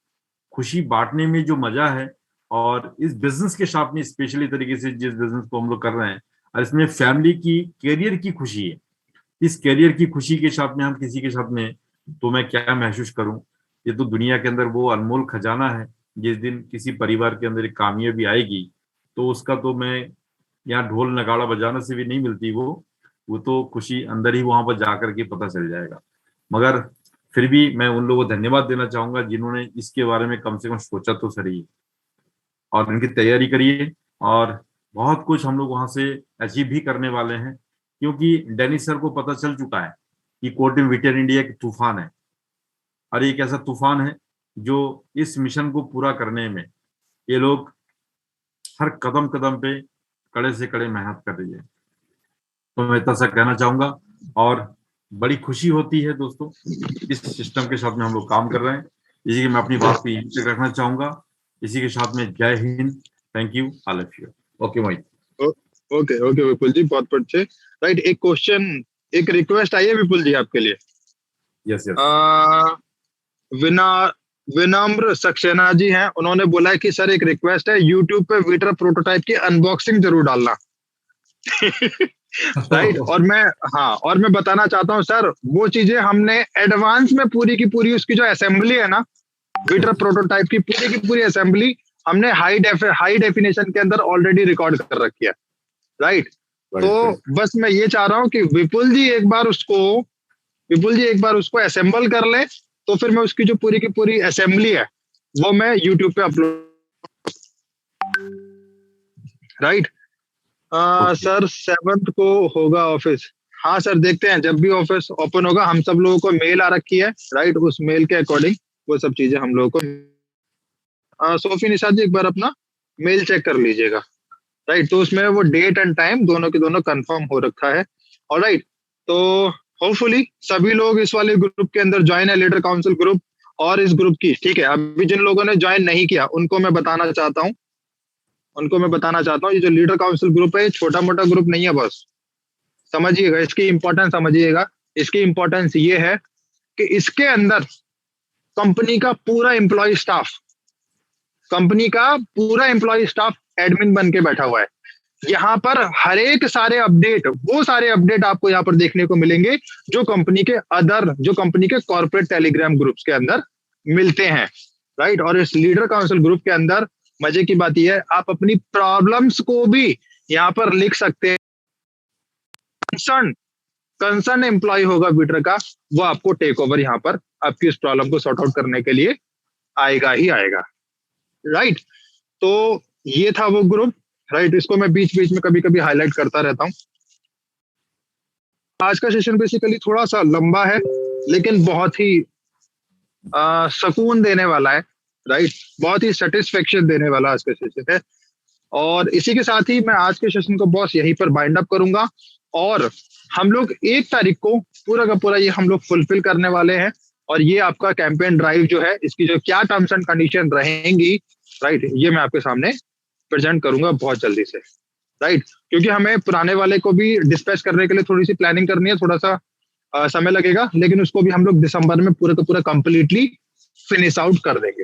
खुशी बांटने में जो मजा है, और इस बिजनेस के साथ में स्पेशली तरीके से जिस बिजनेस को हम लोग कर रहे हैं, और इसमें फैमिली की कैरियर की खुशी है, इस कैरियर की खुशी के साथ में हम किसी के साथ में, तो मैं क्या महसूस करूं, ये तो दुनिया के अंदर वो अनमोल खजाना है। जिस दिन किसी परिवार के अंदर एक कामयाबी आएगी, तो उसका तो मैं यहाँ ढोल नगाड़ा बजाने से भी नहीं मिलती, वो तो खुशी अंदर ही वहां पर जाकर के पता चल जाएगा। मगर फिर भी मैं उन लोगों को धन्यवाद देना चाहूंगा जिन्होंने इसके बारे में कम से कम सोचा तो सही और उनकी तैयारी करिए। और बहुत कुछ हम लोग वहां से अचीव भी करने वाले हैं, क्योंकि डेनिस सर को पता चल चुका है कि कोर टीम वीटर इंडिया एक तूफान है, और एक ऐसा तूफान है जो इस मिशन को पूरा करने में ये लोग हर कदम कदम पे कड़े से कड़े मेहनत कर रही है। तो मैं इतना सा कहना चाहूंगा, और बड़ी खुशी होती है दोस्तों इस सिस्टम के साथ में हम लोग काम कर रहे हैं। इसी की मैं अपनी बात को यहीं तक रखना चाहूंगा। इसी के साथ में Jai Hind, thank you, I love you. Okay Mohit.
Okay Vipul ji, बहुत अच्छे, राइट। एक क्वेश्चन, एक रिक्वेस्ट आई है विपुल जी आपके लिए।
यस
विनम्र सक्सेना जी हैं, उन्होंने बोला है कि सर एक रिक्वेस्ट है, यूट्यूब पे वीटर प्रोटोटाइप की अनबॉक्सिंग जरूर डालना। राइट। और मैं बताना चाहता हूँ सर, वो चीजें हमने एडवांस में पूरी की पूरी उसकी जो असेंबली है ना, वीटर प्रोटोटाइप की पूरी असेंबली हमने हाई डेफिनेशन के अंदर ऑलरेडी रिकॉर्ड कर रखी है, राइट। तो बस मैं ये चाह रहा हूँ कि विपुल जी एक बार उसको असेंबल कर ले, तो फिर मैं उसकी जो पूरी की पूरी असेंबली है वो मैं यूट्यूब पे अपलोड, राइट। सर 7th को होगा ऑफिस। हाँ सर, देखते हैं जब भी ऑफिस ओपन होगा, हम सब लोगों को मेल आ रखी है, राइट, उस मेल के अकॉर्डिंग वो सब चीजें हम लोगों को सोफी निशा जी एक बार अपना मेल चेक कर लीजिएगा, राइट। तो उसमें वो डेट एंड टाइम दोनों के दोनों कंफर्म हो रखा है, और राइट। तो होपफुली सभी लोग इस वाले ग्रुप के अंदर ज्वाइन है, लीडर काउंसिल ग्रुप, और इस ग्रुप की, ठीक है। अभी जिन लोगों ने ज्वाइन नहीं किया उनको मैं बताना चाहता हूँ, ये जो लीडर काउंसिल ग्रुप है, छोटा मोटा ग्रुप नहीं है बस, समझिएगा इसकी इंपॉर्टेंस, समझिएगा इसकी इंपॉर्टेंस ये है कि इसके अंदर कंपनी का पूरा एम्प्लॉय स्टाफ एडमिन बन के बैठा हुआ है। यहाँ पर हर एक सारे अपडेट, वो सारे अपडेट आपको यहाँ पर देखने को मिलेंगे जो कंपनी के कॉर्पोरेट टेलीग्राम ग्रुप्स के अंदर मिलते हैं, राइट। और इस लीडर काउंसिल ग्रुप के अंदर मजे की बात यह है, आप अपनी प्रॉब्लम्स को भी यहाँ पर लिख सकते हैं। कंसर्न एम्प्लॉय होगा विटर का, वो आपको टेक ओवर यहाँ पर आपकी इस प्रॉब्लम को सॉर्ट आउट करने के लिए आएगा ही आएगा, राइट। तो ये था वो ग्रुप, राइट। इसको मैं बीच बीच में कभी कभी हाईलाइट करता रहता हूँ। आज का सेशन बेसिकली थोड़ा सा लंबा है, लेकिन बहुत ही सुकून देने वाला है, राइट। बहुत ही सेटिस्फेक्शन देने वाला आज का सेशन है। और इसी के साथ ही मैं आज के सेशन को बॉस यहीं पर बाइंड अप करूंगा, और हम लोग 1 तारीख को पूरा का पूरा ये हम लोग फुलफिल करने वाले हैं। और ये आपका कैंपेन ड्राइव जो है, इसकी जो क्या टर्म्स एंड कंडीशन रहेंगी, राइट, ये मैं आपके सामने प्रेजेंट करूंगा बहुत जल्दी से, राइट। क्योंकि हमें पुराने वाले को भी डिस्पैच करने के लिए थोड़ी सी प्लानिंग करनी है, थोड़ा सा समय लगेगा, लेकिन उसको भी हम लोग दिसंबर में पूरा का पूरा कंप्लीटली फिनिश आउट कर देंगे।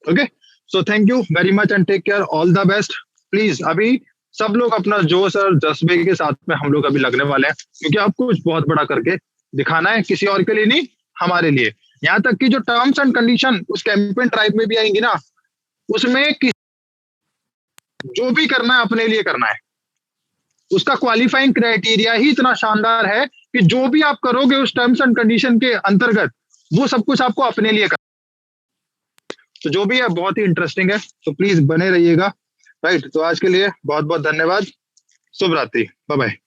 Okay, so thank you very much and take care, all the best. Please अभी सब लोग अपना जोश और जज्बे के साथ में हम लोग अभी लगने वाले हैं, क्योंकि आपको कुछ बहुत बड़ा करके दिखाना है, किसी और के लिए नहीं, हमारे लिए। यहाँ तक कि जो टर्म्स एंड कंडीशन उस कैंपेन ड्राइव में भी आएंगी ना, उसमें जो भी करना है अपने लिए करना है। उसका क्वालिफाइंग क्राइटेरिया ही इतना शानदार है कि जो भी आप करोगे उस टर्म्स एंड कंडीशन के अंतर्गत, वो सब कुछ आपको अपने लिए करना। तो जो भी है बहुत ही इंटरेस्टिंग है, तो प्लीज बने रहिएगा, राइट। तो आज के लिए बहुत बहुत धन्यवाद, शुभ रात्रि, बाय बाय।